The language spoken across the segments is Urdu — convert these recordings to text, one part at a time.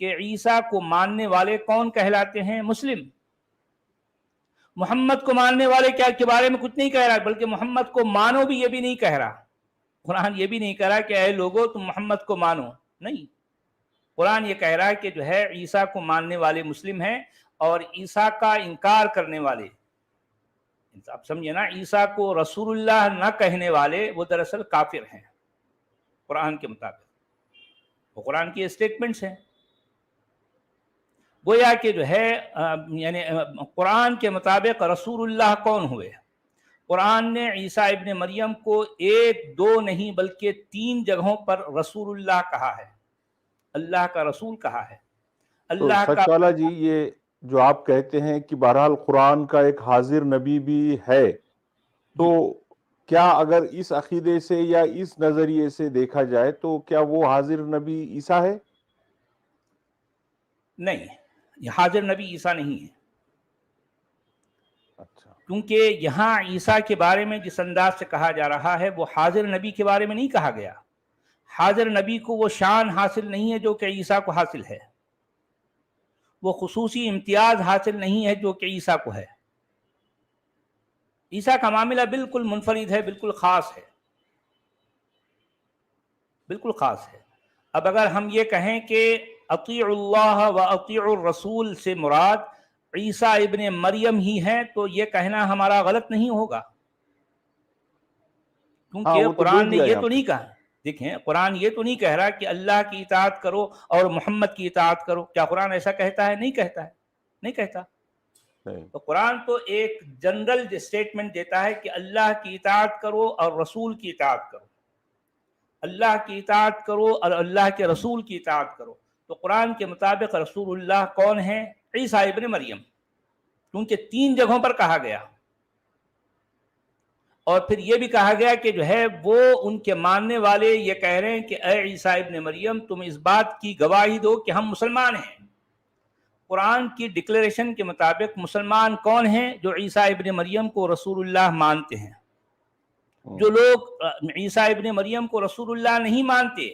کہ عیسیٰ کو ماننے والے کون کہلاتے ہیں؟ مسلم۔ محمد کو ماننے والے کیا کے بارے میں کچھ نہیں کہہ رہا، بلکہ محمد کو مانو بھی یہ بھی نہیں کہہ رہا۔ قرآن یہ بھی نہیں کہہ رہا کہ اے لوگو تم محمد کو مانو، نہیں، قرآن یہ کہہ رہا ہے کہ جو ہے عیسیٰ کو ماننے والے مسلم ہیں، اور عیسیٰ کا انکار کرنے والے، آپ سمجھے نا، عیسیٰ کو رسول اللہ نہ کہنے والے وہ دراصل کافر ہیں قرآن کے مطابق۔ وہ قرآن کی اسٹیٹمنٹس ہیں، گویا کہ جو ہے یعنی قرآن کے مطابق رسول اللہ کون ہوئے؟ قرآن نے عیسیٰ ابن مریم کو ایک دو نہیں بلکہ 3 جگہوں پر رسول اللہ کہا ہے، اللہ کا رسول کہا ہے، تو اللہ کا۔ سچ والا جی، یہ جو آپ کہتے ہیں کہ بہرحال قرآن کا ایک حاضر نبی بھی ہے، تو کیا اگر اس عقیدے سے یا اس نظریے سے دیکھا جائے تو کیا وہ حاضر نبی عیسیٰ ہے؟ نہیں، یہ حاضر نبی عیسیٰ نہیں ہے، اچھا، کیونکہ یہاں عیسیٰ کے بارے میں جس انداز سے کہا جا رہا ہے وہ حاضر نبی کے بارے میں نہیں کہا گیا۔ حاضر نبی کو وہ شان حاصل نہیں ہے جو کہ عیسیٰ کو حاصل ہے، وہ خصوصی امتیاز حاصل نہیں ہے جو کہ عیسیٰ کو ہے۔ عیسیٰ کا معاملہ بالکل منفرد ہے، بالکل خاص ہے، بالکل خاص ہے۔ اب اگر ہم یہ کہیں کہ اطیع اللہ و اطیع الرسول سے مراد عیسیٰ ابن مریم ہی ہیں، تو یہ کہنا ہمارا غلط نہیں ہوگا، کیونکہ وہ تو قرآن بول نے دیا یہ یہاں تو نہیں کہا، دیکھیں قرآن یہ تو نہیں کہہ رہا کہ اللہ کی اطاعت کرو اور محمد کی اطاعت کرو۔ کیا قرآن ایسا کہتا ہے؟ نہیں کہتا ہے، نہیں کہتا۔ نہیں۔ تو قرآن تو ایک جنرل اسٹیٹمنٹ دیتا ہے کہ اللہ کی اطاعت کرو اور رسول کی اطاعت کرو، اللہ کی اطاعت کرو اور اللہ کے رسول کی اطاعت کرو۔ تو قرآن کے مطابق رسول اللہ کون ہیں؟ عیسیٰ ابن مریم، کیونکہ 3 جگہوں پر کہا گیا، اور پھر یہ بھی کہا گیا کہ جو ہے وہ ان کے ماننے والے یہ کہہ رہے ہیں کہ اے عیسیٰ ابن مریم تم اس بات کی گواہی دو کہ ہم مسلمان ہیں۔ قرآن کی ڈکلیریشن کے مطابق مسلمان کون ہیں؟ جو عیسیٰ ابن مریم کو رسول اللہ مانتے ہیں۔ جو لوگ عیسیٰ ابن مریم کو رسول اللہ نہیں مانتے،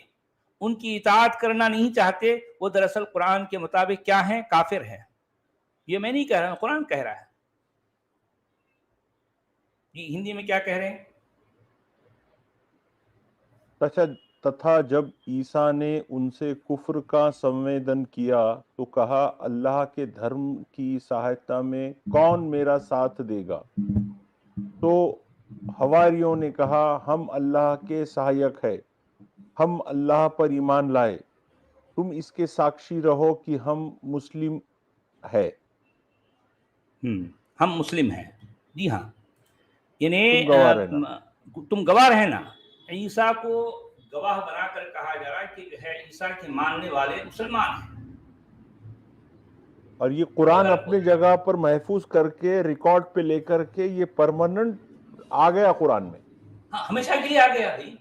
ان کی اطاعت کرنا نہیں چاہتے، وہ دراصل قرآن کے مطابق کیا ہیں؟ کافر ہیں۔ یہ میں نہیں کہہ رہا ہوں، قرآن کہہ رہا ہے۔ جی ہندی میں کیا کہہ رہے ہیں؟ تتھا جب عیسیٰ نے ان سے کفر کا سنویدن کیا تو کہا اللہ کے دھرم کی سہایتا میں کون میرا ساتھ دے گا؟ تو حواریوں نے کہا ہم اللہ کے سہایک ہے، ہم اللہ پر ایمان لائے، تم اس کے ساکشی رہو کہ ہم مسلم ہے۔ ہم مسلم ہیں، جی ہاں، یعنی تم گواہ رہنا۔ تم گواہ رہنا۔ عیسیٰ کو گواہ بنا کر کہا جا رہا ہے کہ جو ہے عیسیٰ کے ماننے والے مسلمان ہیں، اور یہ قرآن اپنی جگہ پر محفوظ کر کے ریکارڈ پہ لے کر کے یہ پرماننٹ آ گیا قرآن میں، ہمیشہ کے لیے آ گیا۔ بھائی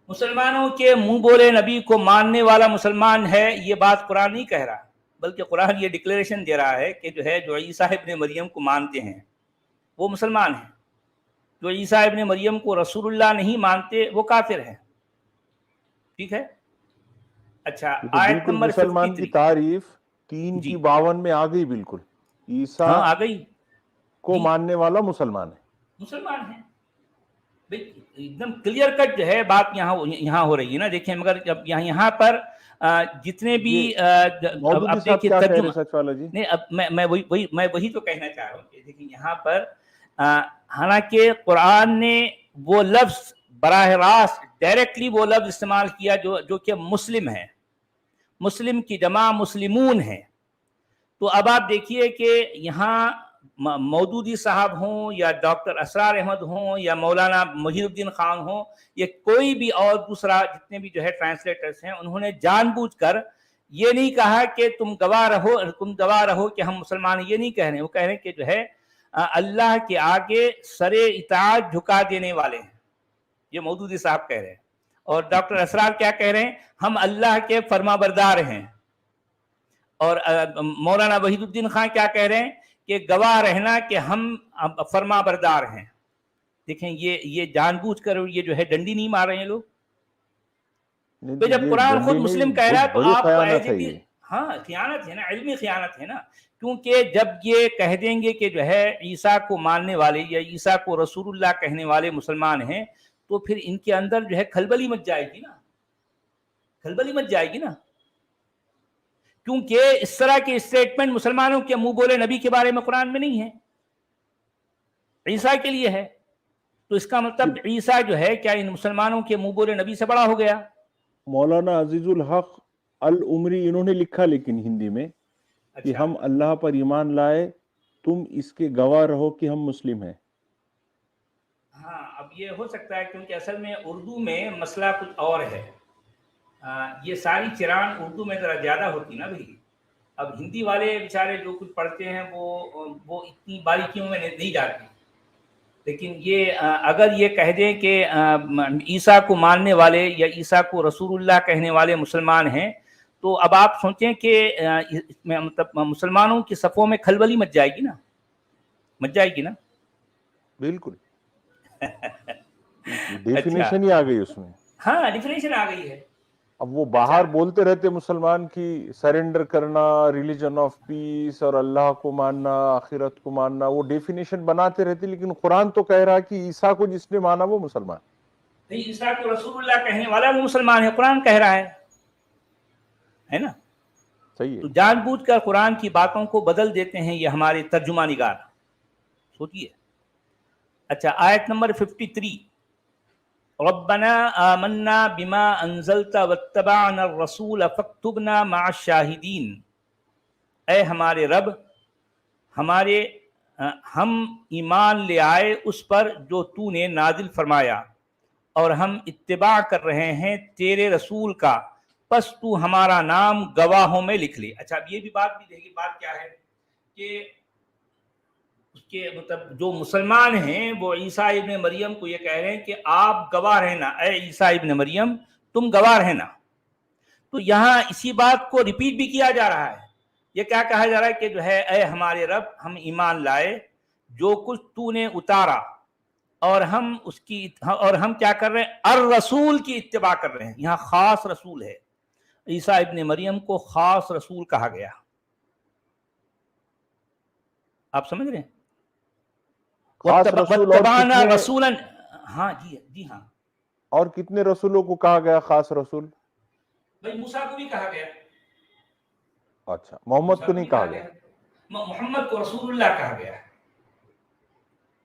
مسلمانوں کے منہ بولے نبی کو ماننے والا مسلمان ہے، یہ بات قرآن نہیں کہہ رہا، بلکہ قرآن یہ ڈکلیریشن دے رہا ہے کہ جو ہے جو عیسیٰ ابن مریم کو مانتے ہیں وہ مسلمان ہیں، جو عیسیٰ ابن مریم کو رسول اللہ نہیں مانتے وہ کافر ہیں۔ ٹھیک ہے، اچھا آیت نمبر مسلمان کی 53 تعریف 3 کی 52 میں آ گئی، بالکل عیسیٰ آ گئی کو ماننے والا مسلمان ہے، مسلمان ہے، ایک دم کلیئر کٹ جو ہے بات یہاں ہو رہی ہے نا۔ دیکھیں مگر جب یہاں پر جتنے بھی اب دیکھیے ترجمہ، سچ والا جی، نہیں اب میں وہی تو کہنا چاہ رہا ہوں کہ دیکھیں یہاں پر حالانکہ قرآن نے وہ لفظ براہ راست ڈائریکٹلی وہ لفظ استعمال کیا جو کہ مسلم ہے، مسلم کی جمع مسلمون ہے۔ تو اب آپ دیکھیے کہ یہاں مودودی صاحب ہوں یا ڈاکٹر اسرار احمد ہوں یا مولانا محی الدین خان ہوں یا کوئی بھی اور دوسرا جتنے بھی جو ہے ٹرانسلیٹرز ہیں، انہوں نے جان بوجھ کر یہ نہیں کہا کہ تم گواہ رہو کہ ہم مسلمان، یہ نہیں کہہ رہے ہیں۔ وہ کہہ رہے ہیں کہ جو ہے اللہ کے آگے سر اطاعت جھکا دینے والے ہیں، یہ مودودی صاحب کہہ رہے ہیں۔ اور ڈاکٹر اسرار کیا کہہ رہے ہیں؟ ہم اللہ کے فرما بردار ہیں۔ اور مولانا وحید الدین خان کیا کہہ رہے ہیں کہ گواہ رہنا کہ ہم فرما بردار ہیں۔ دیکھیں یہ جان بوجھ کر یہ جو ہے ڈنڈی نہیں مار رہے ہیں لوگ۔ تو جب قرآن خود مسلم کہہ رہا ہے تو آپ ہاں خیانت ہے نا، علمی خیانت ہے نا، کیونکہ جب یہ کہہ دیں گے کہ جو ہے عیسیٰ کو ماننے والے یا عیسیٰ کو رسول اللہ کہنے والے مسلمان ہیں، تو پھر ان کے اندر جو ہے کھلبلی مچ جائے گی نا، کھلبلی مچ جائے گی نا، کیونکہ اس طرح کے اسٹیٹمنٹ مسلمانوں کے منہ بولے نبی کے بارے میں قرآن میں نہیں ہے، عیسیٰ کے لیے ہے، تو اس کا مطلب عیسیٰ جو ہے کیا ان مسلمانوں کے منہ بولے نبی سے بڑا ہو گیا؟ مولانا عزیز الحق العمری انہوں نے لکھا لیکن ہندی میں کہ ہم اللہ پر ایمان لائے، تم اس کے گواہ رہو کہ ہم مسلم ہیں۔ ہاں اب یہ ہو سکتا ہے کیونکہ اصل میں اردو میں مسئلہ کچھ اور ہے، یہ ساری چران اردو میں ذرا زیادہ ہوتی نا بھائی، اب ہندی والے بیچارے جو کچھ پڑھتے ہیں وہ اتنی باریکیوں میں نہیں جاتے، لیکن یہ اگر یہ کہہ دیں کہ عیسیٰ کو ماننے والے یا عیسیٰ کو رسول اللہ کہنے والے مسلمان ہیں، تو اب آپ سوچیں کہ مطلب مسلمانوں کی صفوں میں کھلبلی مچ جائے گی نا، مچ جائے گی نا، بالکل ڈیفینیشن ہی آ گئی اس میں، ہاں ڈیفینیشن آ گئی ہے۔ اب وہ باہر بولتے رہتے مسلمان کی سرنڈر کرنا، ریلیجن آف پیس اور اللہ کو ماننا، آخرت کو ماننا، وہ ڈیفینیشن بناتے رہتے، لیکن قرآن تو کہہ رہا کہ عیسیٰ کو جس نے مانا وہ مسلمان نہیں، عیسیٰ کو رسول اللہ کہنے والا وہ مسلمان ہے، قرآن کہہ رہا ہے نا، صحیح ہے۔ تو جان بوجھ کر قرآن کی باتوں کو بدل دیتے ہیں یہ ہمارے ترجمہ نگار، سوچیے۔ اچھا آیت نمبر 53، ربنا آمنا بما انزلت واتبعنا الرسول فاکتبنا مع الشاہدین، اے ہمارے رب، ہم ایمان لے آئے اس پر جو تو نے نازل فرمایا، اور ہم اتباع کر رہے ہیں تیرے رسول کا، پس تو ہمارا نام گواہوں میں لکھ لے۔ اچھا اب یہ بھی بات بھی دیکھیے، بات کیا ہے کہ اس کے مطلب جو مسلمان ہیں وہ عیسیٰ ابن مریم کو یہ کہہ رہے ہیں کہ آپ گواہ رہنا، اے عیسیٰ ابن مریم تم گواہ رہنا، تو یہاں اسی بات کو ریپیٹ بھی کیا جا رہا ہے، یہ کیا کہا جا رہا ہے کہ جو ہے اے ہمارے رب، ہم ایمان لائے جو کچھ تو نے اتارا، اور ہم کیا کر رہے ہیں، الرسول کی اتباع کر رہے ہیں، یہاں خاص رسول ہے، عیسیٰ ابن مریم کو خاص رسول کہا گیا، آپ سمجھ رہے ہیں؟ خاص رسول اور کتنے رسولاً، ہاں جی ہاں، اور کتنے رسولوں کو کہا گیا خاص رسول؟ بھائی موسیٰ کو بھی کہا گیا، اچھا محمد کو نہیں کہا گیا، محمد کو رسول اللہ کہا گیا،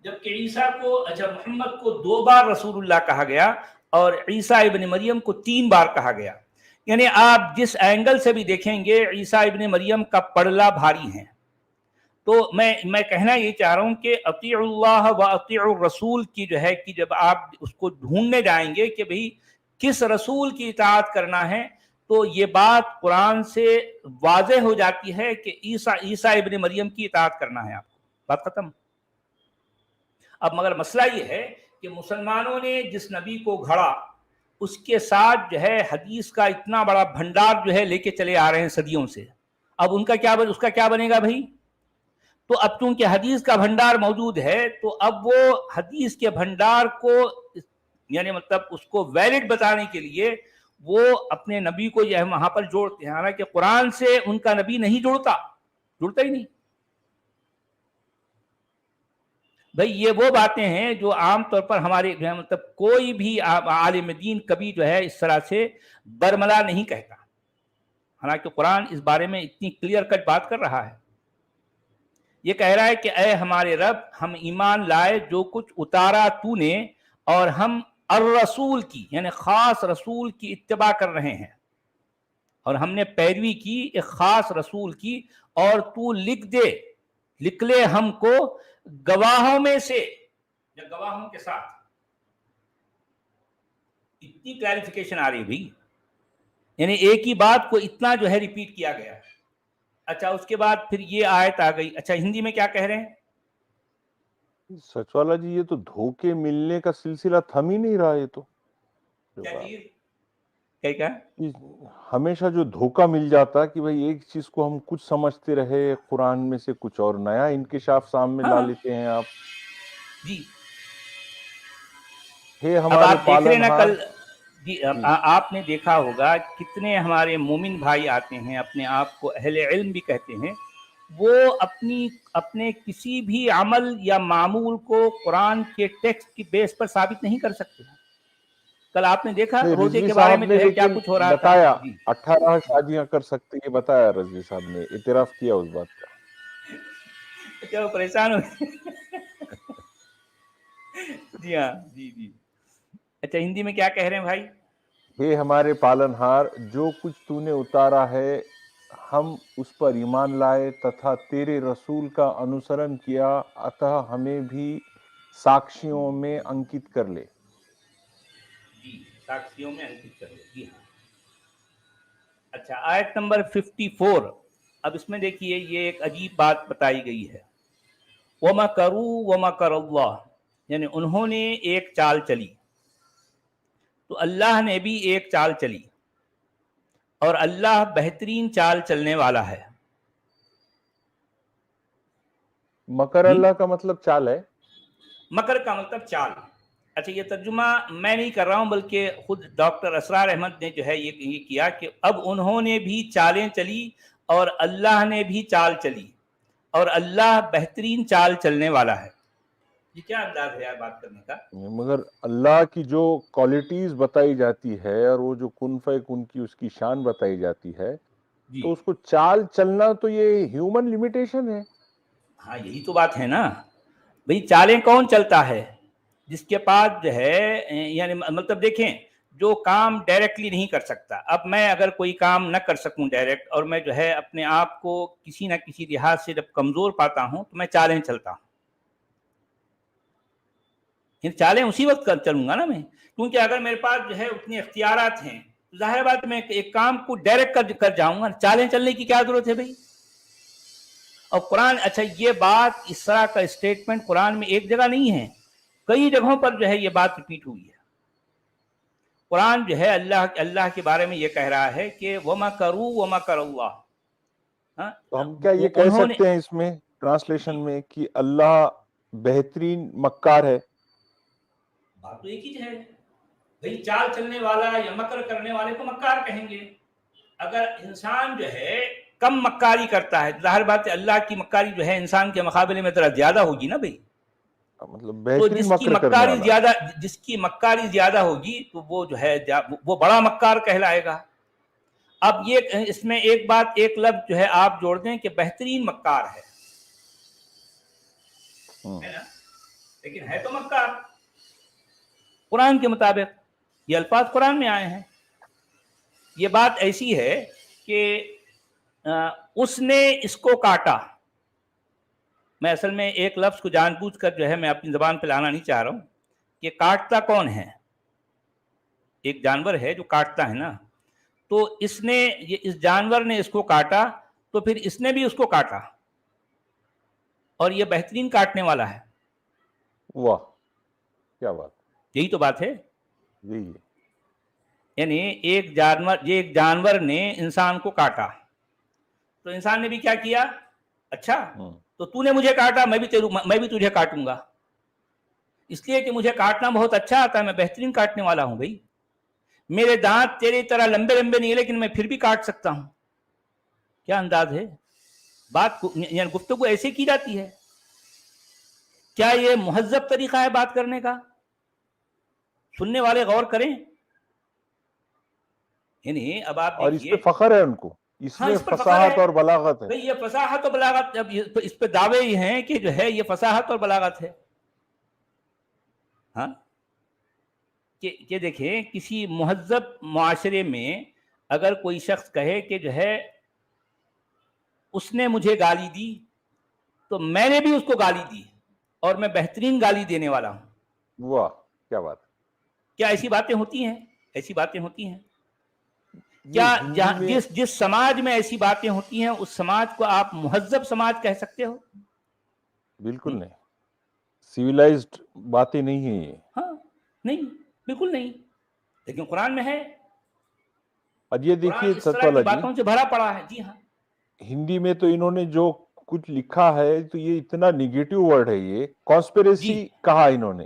جبکہ عیسیٰ کو محمد کو 2 بار رسول اللہ کہا گیا اور عیسیٰ ابن مریم کو 3 بار کہا گیا، یعنی آپ جس اینگل سے بھی دیکھیں گے عیسیٰ ابن مریم کا پڑلا بھاری ہے، تو میں کہنا یہ چاہ رہا ہوں کہ اطیعوا اللہ و اطیعوا الرسول کی جو ہے کہ جب آپ اس کو ڈھونڈنے جائیں گے کہ بھئی کس رسول کی اطاعت کرنا ہے، تو یہ بات قرآن سے واضح ہو جاتی ہے کہ عیسیٰ ابن مریم کی اطاعت کرنا ہے آپ کو، بات ختم۔ اب مگر مسئلہ یہ ہے کہ مسلمانوں نے جس نبی کو گھڑا اس کے ساتھ جو ہے حدیث کا اتنا بڑا بھنڈار جو ہے لے کے چلے آ رہے ہیں صدیوں سے، اب اس کا کیا بنے گا بھائی؟ تو اب چونکہ حدیث کا بھنڈار موجود ہے تو اب وہ حدیث کے بھنڈار کو یعنی مطلب اس کو ویلڈ بتانے کے لیے وہ اپنے نبی کو یہ وہاں پر جوڑتے ہیں، حالانکہ قرآن سے ان کا نبی نہیں جڑتا ہی نہیں۔ بھئی یہ وہ باتیں ہیں جو عام طور پر ہمارے جو ہے مطلب کوئی بھی عالم دین کبھی جو ہے اس طرح سے برملا نہیں کہتا، حالانکہ قرآن اس بارے میں اتنی کلیئر کٹ بات کر رہا ہے، یہ کہہ رہا ہے کہ اے ہمارے رب، ہم ایمان لائے جو کچھ اتارا تو نے، اور ہم الرسول کی یعنی خاص رسول کی اتباع کر رہے ہیں، اور ہم نے پیروی کی ایک خاص رسول کی، اور تو لکھ لے ہم کو گواہوں میں سے یا گواہوں کے ساتھ۔ اتنی کلیریفیکیشن آ رہی بھائی، یعنی ایک ہی بات کو اتنا جو ہے ریپیٹ کیا گیا۔ اچھا اس کے بعد پھر یہ آیت آ گئی، اچھا ہندی میں کیا کہہ رہے ہیں؟ سچ والا جی یہ تو دھوکے ملنے کا سلسلہ تھم ہی نہیں رہا، یہ تو کیا ہمیشہ جو دھوکہ مل جاتا کہ بھئی ایک چیز کو ہم کچھ سمجھتے رہے، قرآن میں سے کچھ اور نیا انکشاف سامنے لا لیتے ہیں آپ جی۔ ہے اب ہمارے آپ دیکھ رہے نا، جی آپ نے دیکھا ہوگا کتنے ہمارے مومن بھائی آتے ہیں اپنے آپ کو اہل علم بھی کہتے ہیں، وہ اپنے کسی بھی عمل یا معمول کو قرآن کے ٹیکسٹ کی بیس پر ثابت نہیں کر سکتے۔ کل آپ نے دیکھا نہیں، روزے رضوی کے بارے صاحب میں نے جو ہے کیا لیکن کچھ ہو رہا تھا۔ بتایا جی 18 شادیاں کر سکتے، یہ بتایا رضوی صاحب نے، اعتراف کیا اس بات کا۔ اچھا وہ پریشان ہو جی ہاں جی جی اچھا ہندی میں کیا کہہ رہے ہیں بھائی؟ ہے ہمارے پالنہار، جو کچھ تو نے اتارا ہے ہم اس پر ایمان لائے تتھا تیرے رسول کا انوسرن کیا، اتہ ہمیں بھی ساکشیوں میں انکت کر لے۔ جی ساکشیوں میں انکت کر لے، جی ہاں۔ اچھا آیت نمبر 54، اب اس میں دیکھیے یہ ایک عجیب بات بتائی گئی ہے، وَمَكَرُوا وَمَكَرَ اللَّهُ، یعنی انہوں نے ایک چال چلی تو اللہ نے بھی ایک چال چلی، اور اللہ بہترین چال چلنے والا ہے۔ مکر اللہ کا مطلب چال ہے؟ مکر کا مطلب چال۔ اچھا یہ ترجمہ میں نہیں کر رہا ہوں بلکہ خود ڈاکٹر اسرار احمد نے جو ہے یہ کیا کہ اب انہوں نے بھی چالیں چلی اور اللہ نے بھی چال چلی اور اللہ بہترین چال چلنے والا ہے۔ یہ کیا انداز ہے یار بات کرنے کا؟ مگر اللہ کی جو کوالٹیز بتائی جاتی ہے اور وہ جو کن فیکن کی اس کی شان بتائی جاتی ہے، جی تو اس کو چال چلنا تو یہ ہیومن لیمیٹیشن ہے۔ ہاں یہی تو بات ہے نا بھئی، چالیں کون چلتا ہے؟ جس کے پاس جو ہے یعنی مطلب دیکھیں جو کام ڈائریکٹلی نہیں کر سکتا، اب میں اگر کوئی کام نہ کر سکوں ڈائریکٹ اور میں جو ہے اپنے آپ کو کسی نہ کسی لحاظ سے جب کمزور پاتا ہوں تو میں چالیں چلتا ہوں، چالیں اسی وقت چلوں گا نا میں، کیونکہ اگر میرے پاس جو ہے اتنے اختیارات ہیں ظاہر بات میں ایک کام کو ڈائریکٹ کر جاؤں گا، چالیں چلنے کی کیا ضرورت ہے بھائی؟ اور قرآن، اچھا یہ بات اس طرح کا اسٹیٹمنٹ قرآن میں ایک جگہ نہیں ہے، کئی جگہوں پر جو ہے یہ بات ریپیٹ ہوئی ہے۔ قرآن جو ہے اللہ کے بارے میں یہ کہہ رہا ہے کہ وَمَكَرُوا وَمَكَرَ اللَّهُ، تو ہم کیا یہ کہہ انہوں نے، سکتے ہیں اس میں ٹرانسلیشن میں کہ اللہ بہترین مکار ہے؟ بات تو ایک ہی ہے بھئی، چال چلنے والا یا مکر کرنے والے کو مکار کہیں گے۔ اگر انسان جو ہے کم مکاری کرتا ہے ظاہر بات ہے اللہ کی مکاری جو ہے انسان کے مقابلے میں ذرا زیادہ ہوگی نا بھئی، مطلب تو بہترین مکر کرنے والا۔ جس کی مکاری زیادہ ہوگی تو وہ جو ہے وہ بڑا مکار کہلائے گا۔ اب یہ اس میں ایک بات، ایک لفظ جو ہے آپ جوڑ دیں کہ بہترین مکار ہے نا، لیکن ہے تو مکار قرآن کے مطابق، یہ الفاظ قرآن میں آئے ہیں۔ یہ بات ایسی ہے کہ اس نے اس کو کاٹا، میں اصل میں ایک لفظ کو جان بوجھ کر جو ہے میں اپنی زبان پہ لانا نہیں چاہ رہا ہوں کہ کاٹتا کون ہے، ایک جانور ہے جو کاٹتا ہے نا، تو اس جانور نے اس کو کاٹا تو پھر اس نے بھی اس کو کاٹا، اور یہ بہترین کاٹنے والا ہے۔ واہ کیا بات، یہی تو بات ہے، یہی ہے۔ یعنی ایک جانور نے انسان کو کاٹا تو انسان نے بھی کیا کیا، اچھا تو نے مجھے کاٹا، میں بھی تجھے کاٹوں گا، اس لیے کہ مجھے کاٹنا بہت اچھا آتا ہے، میں بہترین کاٹنے والا ہوں بھائی، میرے دانت تیری طرح لمبے لمبے نہیں لیکن میں پھر بھی کاٹ سکتا ہوں۔ کیا انداز ہے بات، یعنی گفتگو ایسے کی جاتی ہے؟ کیا یہ مہذب طریقہ ہے بات کرنے کا؟ سننے والے غور کریں، یعنی اب آپ اور اس دیکھیے، پہ فخر ہے ان کو، اس ہاں میں اس پر فخر فصاحت ہے اور بلاغت ہے۔ بھئی، یہ فصاحت اور بلاغت، اب اس پہ دعوے ہی ہیں کہ جو ہے یہ فصاحت اور بلاغت ہے، ہاں کہ دیکھیں کسی مہذب معاشرے میں اگر کوئی شخص کہے کہ جو ہے اس نے مجھے گالی دی تو میں نے بھی اس کو گالی دی اور میں بہترین گالی دینے والا ہوں، واہ کیا بات، کیا ایسی باتیں ہوتی ہیں؟ ایسی باتیں ہوتی ہیں یہ کیا؟ ہندی میں جس سماج میں ایسی باتیں ہوتی ہیں اس سماج کو آپ مہذب سماج کہہ سکتے ہو؟ بالکل نہیں، سیویلائزڈ باتیں نہیں ہیں یہ۔ ہاں نہیں، بالکل نہیں، لیکن قرآن میں ہے، اور یہ قرآن دیکھیے اس طرح کی ستوالا جی، باتوں سے بھرا پڑا ہے، جی ہاں ہندی میں تو انہوں نے جو کچھ لکھا ہے تو یہ اتنا نیگیٹو ورڈ ہے، یہ جی کانسپیریسی کہا انہوں نے،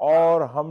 اور ہم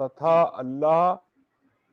تتھا اللہ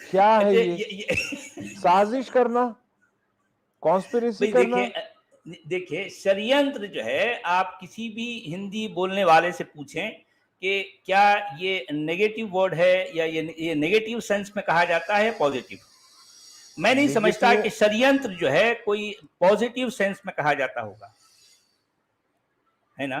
کیا ہے یہ؟ سازش کرنا، کانسپریسی بھئی کرنا. دیکھیں شریعنتر جو ہے آپ کسی بھی ہندی بولنے والے سے پوچھیں کہ کیا یہ نیگیٹو ورڈ ہے یا یہ نیگیٹو سینس میں کہا جاتا ہے پوزیٹو. میں نہیں سمجھتا کہ شریعنتر جو ہے کوئی پوزیٹو سینس میں کہا جاتا ہوگا، ہے نا.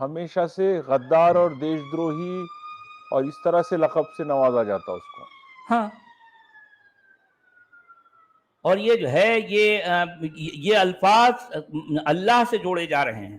ہمیشہ سے غدار اور دیش دروہی اور اس طرح سے لقب سے نوازا جاتا اس کو. ہاں، اور یہ جو ہے یہ الفاظ اللہ سے جوڑے جا رہے ہیں.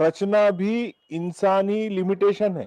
رچنا بھی انسانی لمیٹیشن ہے.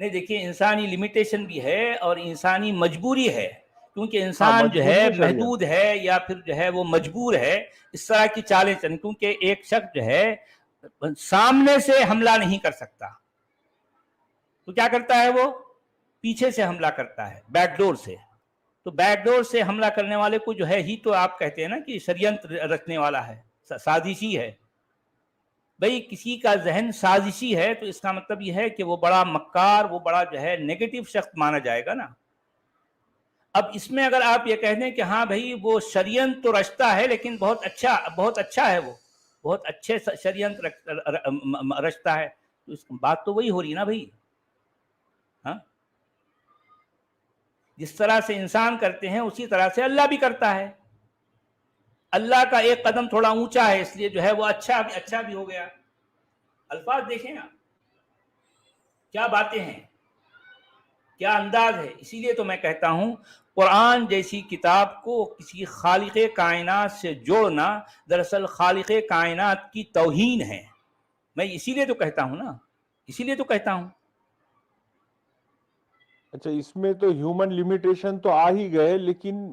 نہیں دیکھیے، انسانی لمیٹیشن بھی ہے اور انسانی مجبوری ہے، کیونکہ انسان جو ہے محدود ہے یا پھر جو ہے وہ مجبور ہے اس طرح کی چالیں چلیں. کیونکہ ایک شخص جو ہے سامنے سے حملہ نہیں کر سکتا تو کیا کرتا ہے، وہ پیچھے سے حملہ کرتا ہے، بیک ڈور سے. تو بیک ڈور سے حملہ کرنے والے کو جو ہے ہی تو آپ کہتے ہیں نا کہ ષڈینتر رچنے والا ہے، سازشی ہے. بھئی کسی کا ذہن سازشی ہے تو اس کا مطلب یہ ہے کہ وہ بڑا مکار، وہ بڑا جو ہے نیگیٹو شخص مانا جائے گا نا. اب اس میں اگر آپ یہ کہہ دیں کہ ہاں بھئی وہ شریعت تو رچتا ہے لیکن بہت اچھا ہے، وہ بہت اچھے شریعت رچتا ہے، تو اس بات تو وہی ہو رہی نا بھئی. ہاں، جس طرح سے انسان کرتے ہیں اسی طرح سے اللہ بھی کرتا ہے. اللہ کا ایک قدم تھوڑا اونچا ہے، اس لیے جو ہے وہ اچھا بھی ہو گیا. الفاظ دیکھیں نا کیا باتیں ہیں، کیا انداز ہے. اسی لیے تو میں کہتا ہوں قرآن جیسی کتاب کو کسی خالق کائنات سے جوڑنا دراصل خالق کائنات کی توہین ہے. میں اسی لیے تو کہتا ہوں نا، اسی لیے تو کہتا ہوں. اچھا اس میں تو ہیومن لمیٹیشن تو آ ہی گئے، لیکن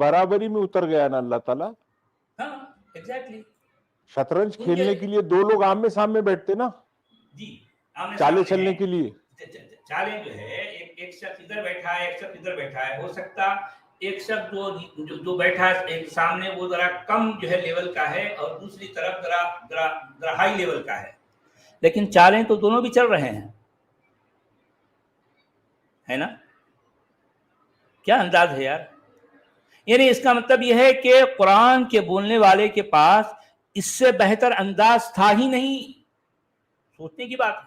برابری میں اتر گیا نا اللہ تعالیٰ. ہاں ایگزیکٹلی. شطرنج کھیلنے کے لیے دو لوگ آمنے سامنے بیٹھتے نا، جی آمنے چالیں سامنے چلنے ہیں. کے لیے. چالیں جو ہے ایک شخص ادھر بیٹھا ہے، ایک شخص ادھر بیٹھا ہے. ہو سکتا ایک شخص جو بیٹھا ہے ایک سامنے وہ ذرا کم جو ہے لیول کا ہے اور دوسری طرف ذرا ہائی لیول کا ہے، لیکن چالیں تو دونوں بھی چل رہے ہیں، ہے نا. کیا انداز ہے یار. یعنی اس کا مطلب یہ ہے کہ قرآن کے بولنے والے کے پاس اس سے بہتر انداز تھا ہی نہیں. سوچنے کی بات ہے.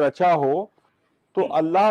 رچا ہو تو اللہ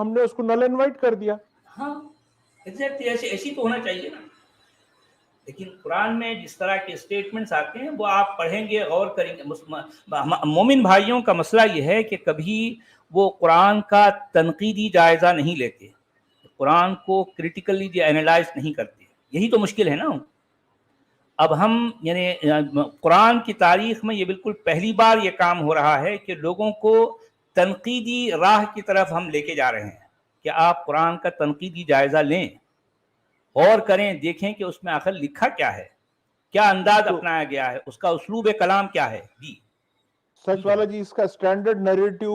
ہم نے اس کو نل اینڈ وائٹ کر دیا. ہاں ایگزیکٹلی ایسی تو ہونا چاہیے نا. لیکن قرآن میں جس طرح کے اسٹیٹمنٹس آتے ہیں وہ آپ پڑھیں گے، غور کریں گے. مومن بھائیوں کا مسئلہ یہ ہے کہ کبھی وہ قرآن کا تنقیدی جائزہ نہیں لیتے، قرآن کو کریٹیکلی اینالائز نہیں کرتے. یہی تو مشکل ہے نا. اب ہم یعنی قرآن کی تاریخ میں یہ بالکل پہلی بار یہ کام ہو رہا ہے کہ لوگوں کو تنقیدی راہ کی طرف ہم لے کے جا رہے ہیں کہ آپ قرآن کا تنقیدی جائزہ لیں، غور کریں، دیکھیں کہ اس میں آخر لکھا کیا ہے، کیا انداز اپنایا گیا ہے، اس کا اسلوب کلام کیا ہے. جی سچ والا جی، اس کا سٹینڈرڈ نیریٹو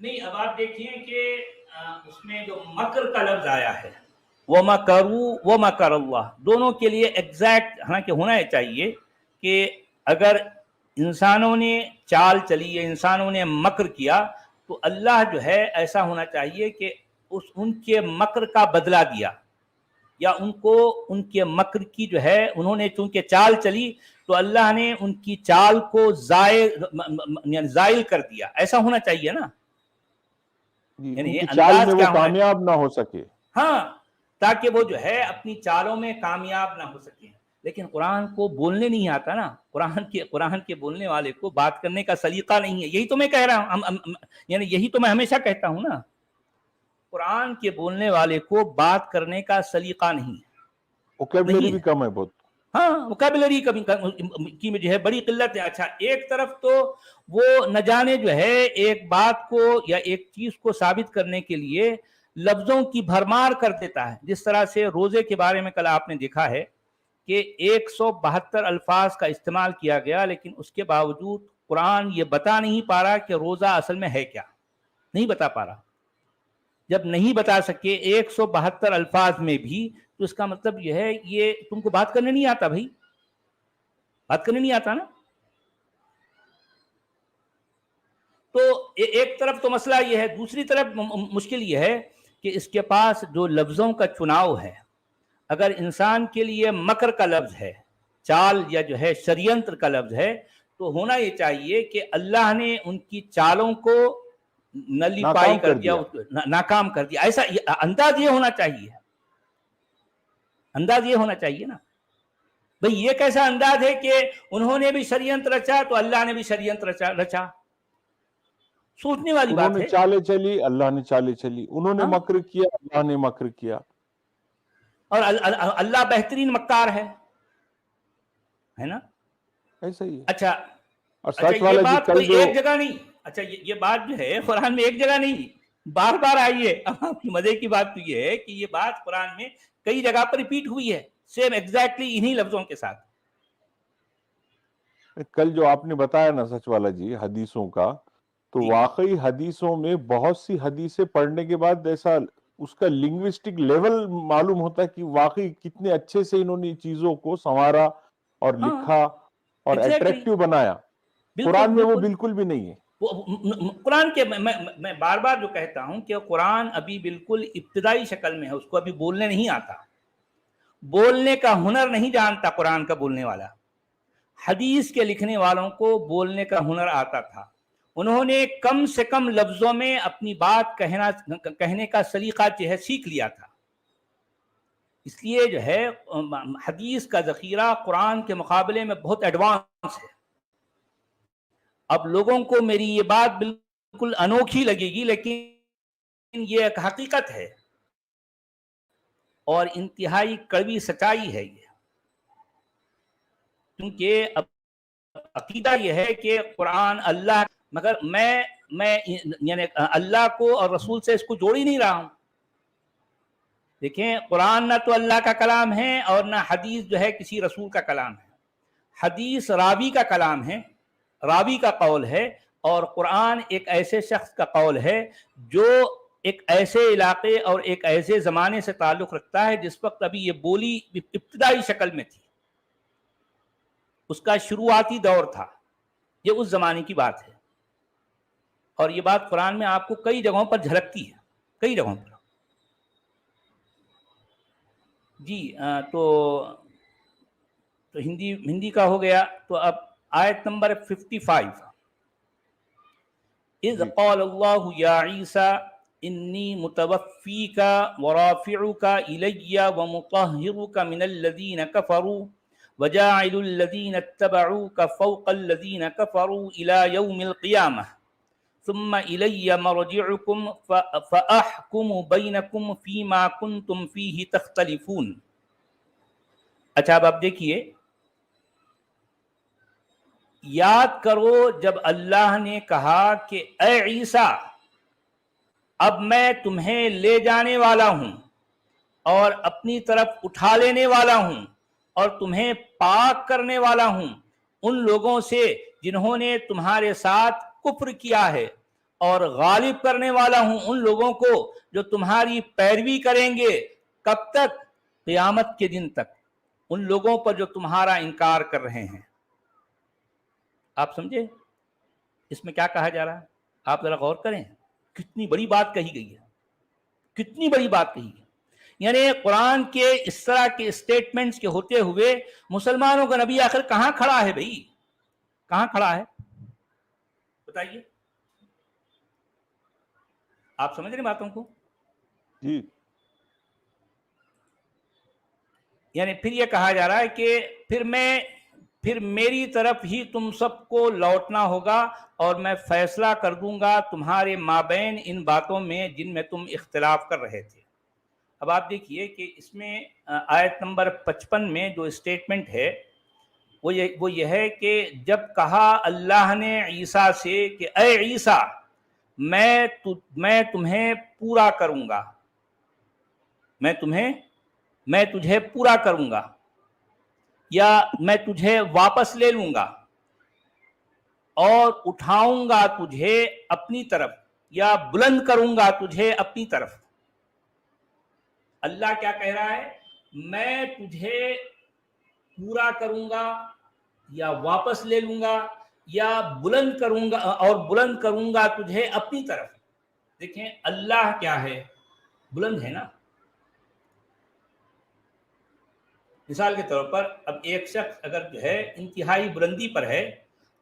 نہیں اب آپ دیکھیں کہ اس میں جو مکر کا لفظ آیا ہے وَمَكَرُوا وَمَكَرَ اللَّهُ، دونوں کے لیے ایگزیکٹ حالانکہ ہونا چاہیے کہ اگر انسانوں نے چال چلی یا انسانوں نے مکر کیا تو اللہ جو ہے ایسا ہونا چاہیے کہ ان کے مکر کا بدلہ دیا، یا ان کو ان کے مکر کی جو ہے انہوں نے چونکہ چال چلی تو اللہ نے ان کی چال کو زائل کر دیا. ایسا ہونا چاہیے نا. ان کی چال میں وہ کامیاب نہ ہو سکے. ہاں، تاکہ وہ جو ہے اپنی چالوں میں کامیاب نہ ہو سکے. لیکن قرآن کو بولنے نہیں آتا نا. قرآن کے بولنے والے کو بات کرنے کا سلیقہ نہیں ہے. یہی تو میں کہہ رہا ہوں، یعنی یہی تو میں ہمیشہ کہتا ہوں نا. قرآن کے بولنے والے کو بات کرنے کا سلیقہ نہیں. ووکیبلری بھی کم ہے بہت. ہاں وکیبلری کی میں جو ہے بڑی قلت ہے. اچھا ایک طرف تو وہ نہ جانے جو ہے ایک بات کو یا ایک چیز کو ثابت کرنے کے لیے لفظوں کی بھرمار کر دیتا ہے. جس طرح سے روزے کے بارے میں کل آپ نے دیکھا ہے کہ 172 الفاظ کا استعمال کیا گیا، لیکن اس کے باوجود قرآن یہ بتا نہیں پا رہا کہ روزہ اصل میں ہے کیا، نہیں بتا پا رہا. جب نہیں بتا سکے 172 الفاظ میں بھی، تو اس کا مطلب یہ ہے یہ تم کو بات کرنے نہیں آتا بھائی، بات کرنے نہیں آتا نا. تو ایک طرف تو مسئلہ یہ ہے، دوسری طرف مشکل یہ ہے کہ اس کے پاس جو لفظوں کا چناؤ ہے، اگر انسان کے لیے مکر کا لفظ ہے، چال یا جو ہے شریعنتر کا لفظ ہے، تو ہونا یہ چاہیے کہ اللہ نے ان کی چالوں کو نلیفائی کر دیا، ناکام کر دیا. ایسا انداز یہ ہونا چاہیے، انداز یہ ہونا چاہیے نا بھئی. یہ کیسا انداز ہے کہ انہوں نے بھی شریعت رچا تو اللہ نے بھی شریعت رچا؟ سوچنے والی بات ہے. انہوں نے چالیں چلی، اللہ نے چالیں چلی. انہوں نے مکر کیا، اللہ نے مکر کیا. اور اللہ بہترین مکار ہے نا. ایسا ہی ہے. اچھا اور سچ والا یہ بات کل کوئی جو ایک جگہ نہیں، اچھا یہ بات جو ہے قرآن میں ایک جگہ نہیں، بار بار آئی ہے. اب مزے کی بات تو یہ ہے کہ یہ بات قرآن میں کئی جگہ پر ریپیٹ ہوئی ہے، سیم ایگزیکٹلی انہی لفظوں کے ساتھ. کل جو آپ نے بتایا نا سچ والا جی حدیثوں کا، تو واقعی حدیثوں میں بہت سی حدیثیں پڑھنے کے بعد ایسا اس کا لنگوسٹک لیول معلوم ہوتا ہے کہ واقعی کتنے اچھے سے انہوں نے چیزوں کو سنوارا اور لکھا اور اٹریکٹیو بنایا. قرآن میں وہ بالکل بھی نہیں ہے. قرآن کے میں بار بار جو کہتا ہوں کہ قرآن ابھی بالکل ابتدائی شکل میں ہے، اس کو ابھی بولنے نہیں آتا، بولنے کا ہنر نہیں جانتا قرآن کا بولنے والا. حدیث کے لکھنے والوں کو بولنے کا ہنر آتا تھا، انہوں نے کم سے کم لفظوں میں اپنی بات کہنے کا سلیقہ جو ہے سیکھ لیا تھا. اس لیے جو ہے حدیث کا ذخیرہ قرآن کے مقابلے میں بہت ایڈوانس ہے. اب لوگوں کو میری یہ بات بالکل انوکھی لگے گی، لیکن یہ ایک حقیقت ہے اور انتہائی کڑوی سچائی ہے یہ. کیونکہ اب عقیدہ یہ ہے کہ قرآن اللہ، مگر میں یعنی اللہ کو اور رسول سے اس کو جوڑ ہی نہیں رہا ہوں. دیکھیں قرآن نہ تو اللہ کا کلام ہے اور نہ حدیث جو ہے کسی رسول کا کلام ہے. حدیث راوی کا کلام ہے، راوی کا قول ہے، اور قرآن ایک ایسے شخص کا قول ہے جو ایک ایسے علاقے اور ایک ایسے زمانے سے تعلق رکھتا ہے جس وقت ابھی یہ بولی ابتدائی شکل میں تھی، اس کا شروعاتی دور تھا. یہ اس زمانے کی بات ہے اور یہ بات قرآن میں آپ کو کئی جگہوں پر جھلکتی ہے، کئی جگہوں پر. جی تو ہندی کا ہو گیا. تو اب آیت نمبر 55. اذ قال اللہ یا عیسیٰ انی متوفیک ورافعک الی ومطہرک من الذین کفروا وجاعل الذین اتبعوک فوق الذین کفروا الی یوم القیامہ ثم الی مرجعکم فاحکم بینکم فیما کنتم فیہ تختلفون. اچھا اب آپ دیکھیے، یاد کرو جب اللہ نے کہا کہ اے عیسیٰ اب میں تمہیں لے جانے والا ہوں اور اپنی طرف اٹھا لینے والا ہوں اور تمہیں پاک کرنے والا ہوں ان لوگوں سے جنہوں نے تمہارے ساتھ کفر کیا ہے، اور غالب کرنے والا ہوں ان لوگوں کو جو تمہاری پیروی کریں گے. کب تک؟ قیامت کے دن تک، ان لوگوں پر جو تمہارا انکار کر رہے ہیں. آپ سمجھے اس میں کیا کہا جا رہا ہے؟ آپ ذرا غور کریں، کتنی بڑی بات کہی گئی ہے، کتنی بڑی بات کہی ہے. یعنی قرآن کے اس طرح کے اسٹیٹمنٹس کے ہوتے ہوئے مسلمانوں کا نبی آخر کہاں کھڑا ہے بھائی؟ کہاں کھڑا ہے بتائیے؟ آپ سمجھ رہے باتوں کو؟ جی. یعنی پھر یہ کہا جا رہا ہے کہ پھر میری طرف ہی تم سب کو لوٹنا ہوگا اور میں فیصلہ کر دوں گا تمہارے مابین ان باتوں میں جن میں تم اختلاف کر رہے تھے. اب آپ دیکھیے کہ اس میں آیت نمبر 55 میں جو اسٹیٹمنٹ ہے وہ یہ ہے کہ جب کہا اللہ نے عیسیٰ سے کہ اے عیسیٰ میں تمہیں پورا کروں گا، میں تجھے پورا کروں گا، یا میں تجھے واپس لے لوں گا اور اٹھاؤں گا تجھے اپنی طرف، یا بلند کروں گا تجھے اپنی طرف. اللہ کیا کہہ رہا ہے؟ میں تجھے پورا کروں گا یا واپس لے لوں گا یا بلند کروں گا، اور بلند کروں گا تجھے اپنی طرف. دیکھیں اللہ کیا ہے؟ بلند ہے نا. مثال کے طور پر اب ایک شخص اگر جو ہے انتہائی بلندی پر ہے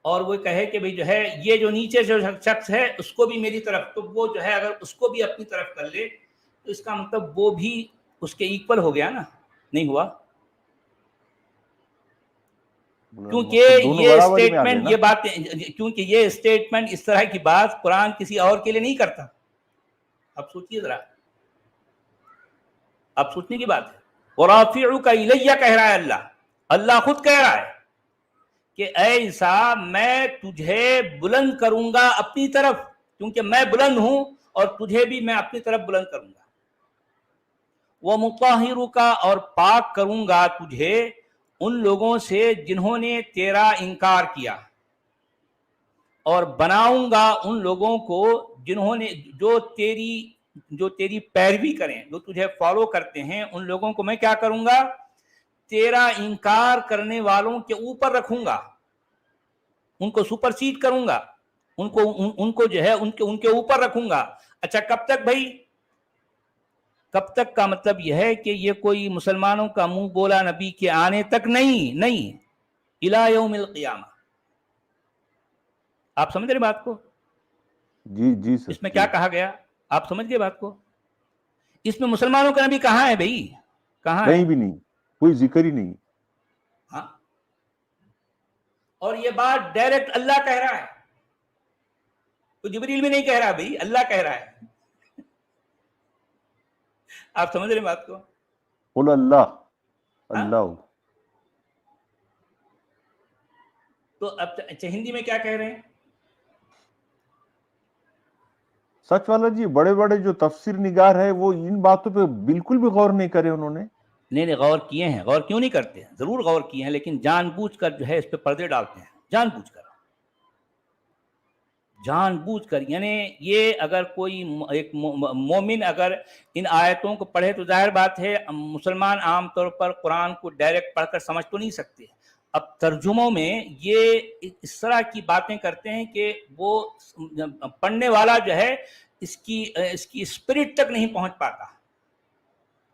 اور وہ کہے کہ بھئی جو ہے یہ جو نیچے جو شخص ہے اس کو بھی میری طرف، تو وہ جو ہے اگر اس کو بھی اپنی طرف کر لے تو اس کا مطلب وہ بھی اس کے ایکول ہو گیا نا؟ نہیں ہوا. کیونکہ یہ اسٹیٹمنٹ، یہ باتیں، کیونکہ یہ اسٹیٹمنٹ، اس طرح کی بات قرآن کسی اور کے لیے نہیں کرتا. اب سوچیے ذرا، اب سوچنے کی بات ہے. وَرَافِعُكَ إِلَيَّ کہہ رہا ہے اللہ خود کہہ رہا ہے کہ اے عیسیٰ میں تجھے بلند کروں گا اپنی طرف، کیونکہ میں بلند ہوں اور تجھے بھی میں اپنی طرف بلند کروں گا. وَمُطَهِّرُكَ اور پاک کروں گا تجھے ان لوگوں سے جنہوں نے تیرا انکار کیا، اور بناؤں گا ان لوگوں کو جنہوں نے جو تیری پیروی کریں، جو تجھے فالو کرتے ہیں، ان لوگوں کو میں کیا کروں گا؟ تیرا انکار کرنے والوں کے اوپر رکھوں گا، ان کو سپرسیڈ کروں گا، ان کو جو ہے ان کے اوپر رکھوں گا. اچھا کب تک بھائی؟ کب تک کا مطلب یہ ہے کہ یہ کوئی مسلمانوں کا منہ بولا نبی کے آنے تک نہیں، الی یوم القیامہ. آپ سمجھ رہے بات کو؟ جی سر. اس میں کیا کہا گیا؟ آپ سمجھ گئے بات کو؟ اس میں مسلمانوں کا نبی کہاں ہے بھائی؟ کہاں ہے؟ کہیں بھی نہیں، کوئی ذکر ہی نہیں. ہاں، اور یہ بات ڈائریکٹ اللہ کہہ رہا ہے، تو جبریل بھی نہیں کہہ رہا بھائی، اللہ کہہ رہا ہے. آپ سمجھ رہے بات کو؟ قل اللہ. تو اب اچھا ہندی میں کیا کہہ رہے ہیں؟ سچ والا جی، بڑے بڑے جو تفسیر نگار ہے وہ ان باتوں پہ بالکل بھی غور نہیں کرے انہوں نے. نہیں غور کیے ہیں. غور کیوں نہیں کرتے؟ ضرور غور کیے ہیں، لیکن جان بوجھ کر جو ہے اس پہ پردے ڈالتے ہیں، جان بوجھ کر. یعنی یہ اگر کوئی ایک مومن اگر ان آیتوں کو پڑھے تو ظاہر بات ہے مسلمان عام طور پر قرآن کو ڈائریکٹ پڑھ کر سمجھ تو نہیں سکتے. اب ترجموں میں یہ اس طرح کی باتیں کرتے ہیں کہ وہ پڑھنے والا جو ہے اس کی اسپرٹ تک نہیں پہنچ پاتا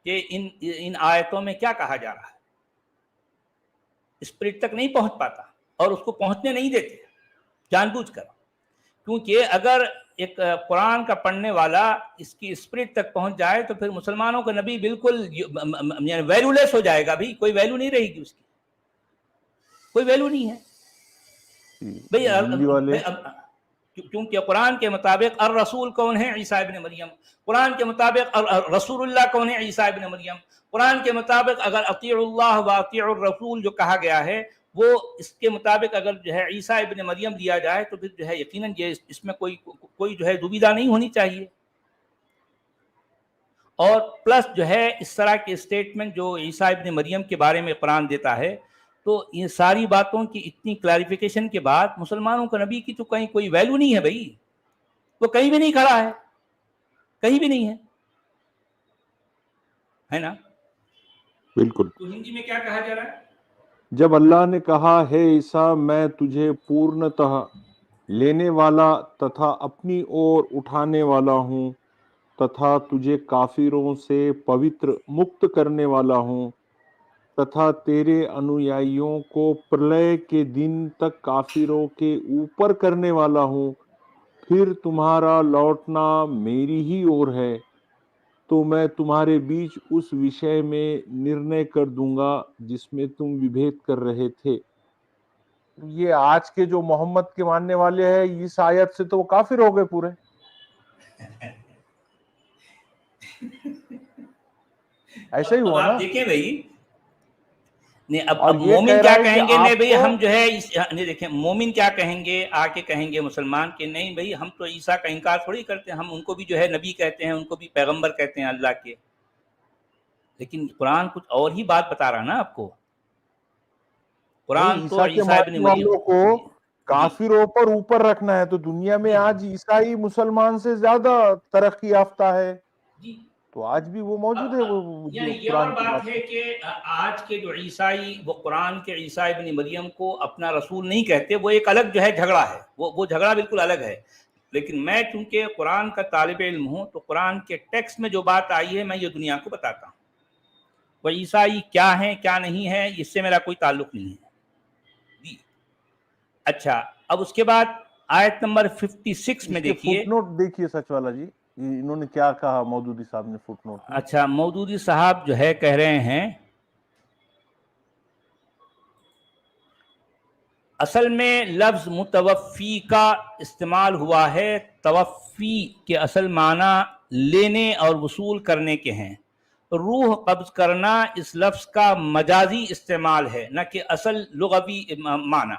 کہ ان آیتوں میں کیا کہا جا رہا ہے. اسپرٹ تک نہیں پہنچ پاتا اور اس کو پہنچنے نہیں دیتے جان بوجھ کر. کیونکہ اگر ایک قرآن کا پڑھنے والا اس کی اسپرٹ تک پہنچ جائے تو پھر مسلمانوں کا نبی بالکل ویلیو لیس ہو جائے گا. بھی کوئی ویلیو نہیں رہے گی اس کی، کوئی ویلیو نہیں ہے بھئی. کیونکہ قرآن کے مطابق الرسول کون ہے؟ عیسیٰ ابن مریم. قرآن کے مطابق رسول اللہ کون ہے؟ عیسیٰ ابن مریم. قرآن کے مطابق اگر اطیعوا اللہ و اطیعوا الرسول جو کہا گیا ہے وہ اس کے مطابق اگر جو ہے عیسیٰ ابن مریم دیا جائے تو پھر جو ہے یقیناً یہ اس میں کوئی جو ہے دوبیدہ نہیں ہونی چاہیے. اور پلس جو ہے اس طرح کے اسٹیٹمنٹ جو عیسیٰ ابن مریم کے بارے میں قرآن دیتا ہے تو یہ ساری باتوں کی اتنی کلیریفیکیشن کے بعد مسلمانوں کا نبی کی تو کہیں کوئی ویلیو نہیں ہے بھائی. وہ کہیں بھی نہیں کھڑا ہے، کہیں بھی نہیں ہے نا؟ بالکل. تو ہندی میں کیا کہا جا رہا ہے؟ جب اللہ نے کہا ہے عیسیٰ میں تجھے پورنتہ لینے والا تتھا اپنی اور اٹھانے والا ہوں تتھا تجھے کافروں سے پوتر مکت کرنے والا ہوں تتھا تیرے انویائیوں کو پرلے کے دن تک کافروں کے اوپر کرنے والا ہوں. پھر تمہارا لوٹنا میری ہی اور ہے تو میں تمہارے بیچ اس وشے میں نرنے کر دوں گا جس میں تم وبھید کر رہے تھے. یہ آج کے جو محمد کے ماننے والے ہیں اس آیت سے تو وہ کافر ہو گئے پورے. ایسا ہی اب ہوا آپ نا. دیکھیں بھائی، نہیں اب اور یہ مومن کہہ کیا رہا ہے کہ کہیں گے، نہیں آپ بھئی کو ہم جو ہے نہیں دیکھیں مومن کیا کہیں گے، آ کے کہیں گے مسلمان کہ نہیں بھئی ہم تو عیسیٰ کا انکار تھوڑی کرتے ہیں، ہم ان کو بھی جو ہے نبی کہتے ہیں، ان کو بھی پیغمبر کہتے ہیں اللہ کے. لیکن قرآن کچھ اور ہی بات بتا رہا نا آپ کو. قرآن نہیں، تو عیسیٰ کے عیسیٰ ابن ماننے مریم. والوں کو جی جی کافروں پر اوپر رکھنا ہے. تو دنیا میں جی آج عیسائی مسلمان سے زیادہ ترقی یافتہ ہے، جی. تو آج بھی وہ موجود ہے وہ یعنی جو یہ اور قرآن کی بات بات ہے ہے. کہ آج کے جو عیسائی وہ قرآن کے عیسیٰ ابن مریم کو اپنا رسول نہیں کہتے، وہ ایک الگ جو ہے جھگڑا ہے، وہ جھگڑا بالکل الگ ہے. لیکن میں چونکہ قرآن کا طالب علم ہوں تو قرآن کے ٹیکسٹ میں جو بات آئی ہے میں یہ دنیا کو بتاتا ہوں. وہ عیسائی کیا ہیں کیا نہیں ہے اس سے میرا کوئی تعلق نہیں ہے جی. اچھا اب اس کے بعد آیت نمبر 56 میں اس کے دیکھیے. فٹ نوٹ دیکھیے سچ والا جی، انہوں نے کیا کہا مودودی صاحب نے فٹ نوٹ میں. اچھا مودودی صاحب جو ہے کہہ رہے ہیں اصل میں لفظ متوفی کا استعمال ہوا ہے، توفی کے اصل معنی لینے اور وصول کرنے کے ہیں. روح قبض کرنا اس لفظ کا مجازی استعمال ہے نہ کہ اصل لغوی معنی.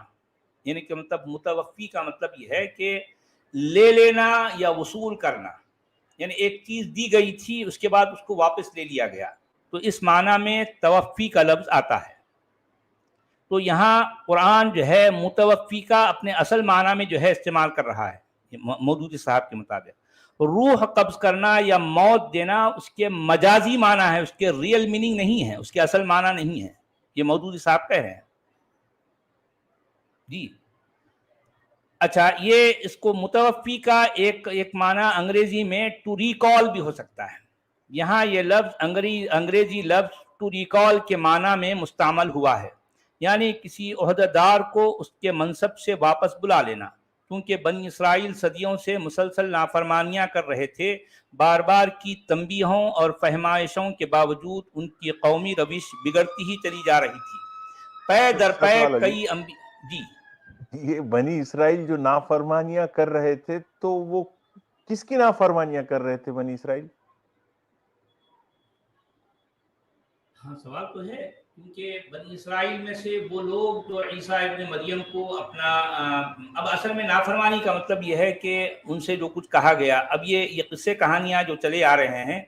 یعنی کہ مطلب متوفی کا مطلب یہ ہے کہ لے لینا یا وصول کرنا، یعنی ایک چیز دی گئی تھی اس کے بعد اس کو واپس لے لیا گیا، تو اس معنی میں توفی کا لفظ آتا ہے. تو یہاں قرآن جو ہے متوفی کا اپنے اصل معنی میں جو ہے استعمال کر رہا ہے مودودی صاحب کے مطابق. روح قبض کرنا یا موت دینا اس کے مجازی معنی ہے، اس کے ریئل میننگ نہیں ہے، اس کے اصل معنی نہیں ہے. یہ مودودی صاحب کہہ رہے ہیں جی. اچھا یہ اس کو متوفی کا ایک معنی انگریزی میں ٹو ریکال بھی ہو سکتا ہے. یہاں یہ لفظ انگریزی لفظ ٹو ریکال کے معنی میں مستعمل ہوا ہے، یعنی کسی عہدیدار کو اس کے منصب سے واپس بلا لینا. کیونکہ بنی اسرائیل صدیوں سے مسلسل نافرمانیاں کر رہے تھے، بار بار کی تنبیہوں اور فہمائشوں کے باوجود ان کی قومی روش بگڑتی ہی چلی جا رہی تھی. پے در پے سچ والا کئی جی. یہ بنی اسرائیل جو نافرمانیاں کر رہے تھے تو وہ کس کی نافرمانیاں کر رہے تھے بنی اسرائیل؟ ہاں سوال تو ہے، کیونکہ بنی اسرائیل میں سے وہ لوگ جو عیسیٰ ابن مریم کو اپنا اب اصل میں نافرمانی کا مطلب یہ ہے کہ ان سے جو کچھ کہا گیا. اب یہ قصے کہانیاں جو چلے آ رہے ہیں،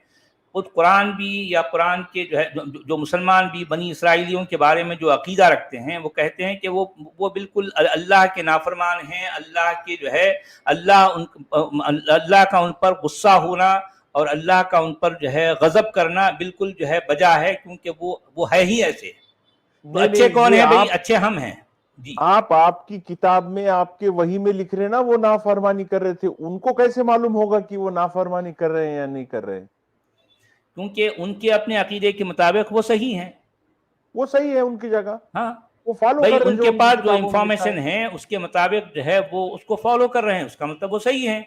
خود قرآن بھی یا قرآن کے جو ہے جو مسلمان بھی بنی اسرائیلیوں کے بارے میں جو عقیدہ رکھتے ہیں وہ کہتے ہیں کہ وہ بالکل اللہ کے نافرمان ہیں. اللہ کے جو ہے اللہ کا ان پر غصہ ہونا اور اللہ کا ان پر جو ہے غضب کرنا بالکل جو ہے بجا ہے، کیونکہ وہ ہے ہی ایسے. تو اچھے نہیں، کون یہ ہیں بھئی؟ اچھے ہم ہیں جی. آپ کی کتاب میں آپ کے وحی میں لکھ رہے نا وہ نافرمانی کر رہے تھے، ان کو کیسے معلوم ہوگا کہ وہ نافرمانی کر رہے ہیں یا نہیں کر رہے ہیں؟ کیونکہ ان کے اپنے عقیدے کے مطابق وہ صحیح ہیں. وہ صحیح ہے ان کی جگہ، ہاں وہ فالو بھائی کر رہے ان جو کے ان کی پاس جو کتابوں میں لکھا انفارمیشن ہے اس کے مطابق جو ہے وہ اس کو فالو کر رہے ہیں، اس کا مطلب وہ صحیح ہیں.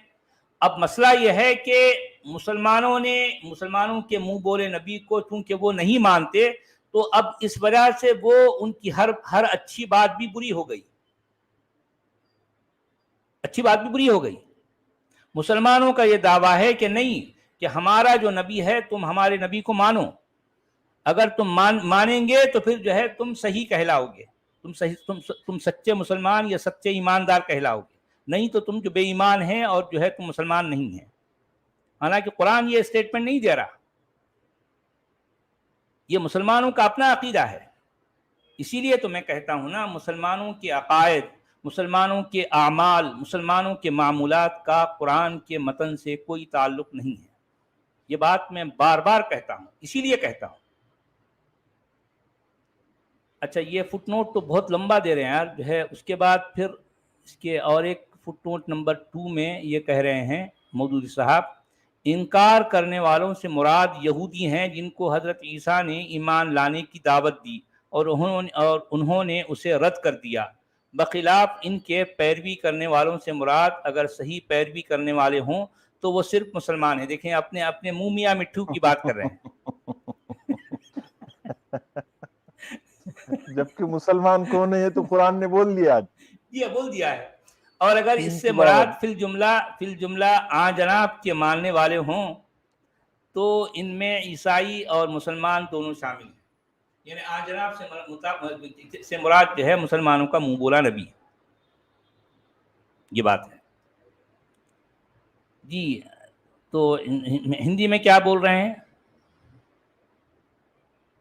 اب مسئلہ یہ ہے کہ مسلمانوں کے منہ بولے نبی کو چونکہ وہ نہیں مانتے، تو اب اس وجہ سے وہ ان کی ہر اچھی بات بھی بری ہو گئی. اچھی بات بھی بری ہو گئی. مسلمانوں کا یہ دعویٰ ہے کہ نہیں، کہ ہمارا جو نبی ہے تم ہمارے نبی کو مانو، اگر تم مانیں گے تو پھر جو ہے تم صحیح کہلاؤ گے، تم سچے مسلمان یا سچے ایماندار کہلاؤ گے، نہیں تو تم جو بے ایمان ہیں اور جو ہے تم مسلمان نہیں ہیں. حالانکہ قرآن یہ اسٹیٹمنٹ نہیں دے رہا، یہ مسلمانوں کا اپنا عقیدہ ہے. اسی لیے تو میں کہتا ہوں نا، مسلمانوں کے عقائد، مسلمانوں کے اعمال، مسلمانوں کے معمولات کا قرآن کے متن سے کوئی تعلق نہیں ہے. یہ بات میں بار بار کہتا ہوں، اسی لیے کہتا ہوں. اچھا یہ فٹ نوٹ تو بہت لمبا دے رہے ہیں یار جو ہے. اس کے بعد پھر اس کے اور ایک فٹ نوٹ نمبر 2 میں یہ کہہ رہے ہیں مودودی صاحب، انکار کرنے والوں سے مراد یہودی ہیں جن کو حضرت عیسیٰ نے ایمان لانے کی دعوت دی اور انہوں نے اسے رد کر دیا. بخلاف ان کے پیروی کرنے والوں سے مراد اگر صحیح پیروی کرنے والے ہوں تو وہ صرف مسلمان ہیں. دیکھیں اپنے منہ میاں مٹھو کی بات کر رہے ہیں. جبکہ مسلمان کون ہے یہ تو قرآن نے بول دیا، یہ بول دیا ہے. اور اگر اس 3 سے کے مراد بعد فی الجملہ جناب کے ماننے والے ہوں تو ان میں عیسائی اور مسلمان دونوں شامل ہیں، یعنی آج جناب سے مراد جو ہے مسلمانوں کا منہ بولا نبی، یہ بات ہے جی۔ تو ہندی میں کیا بول رہے ہیں؟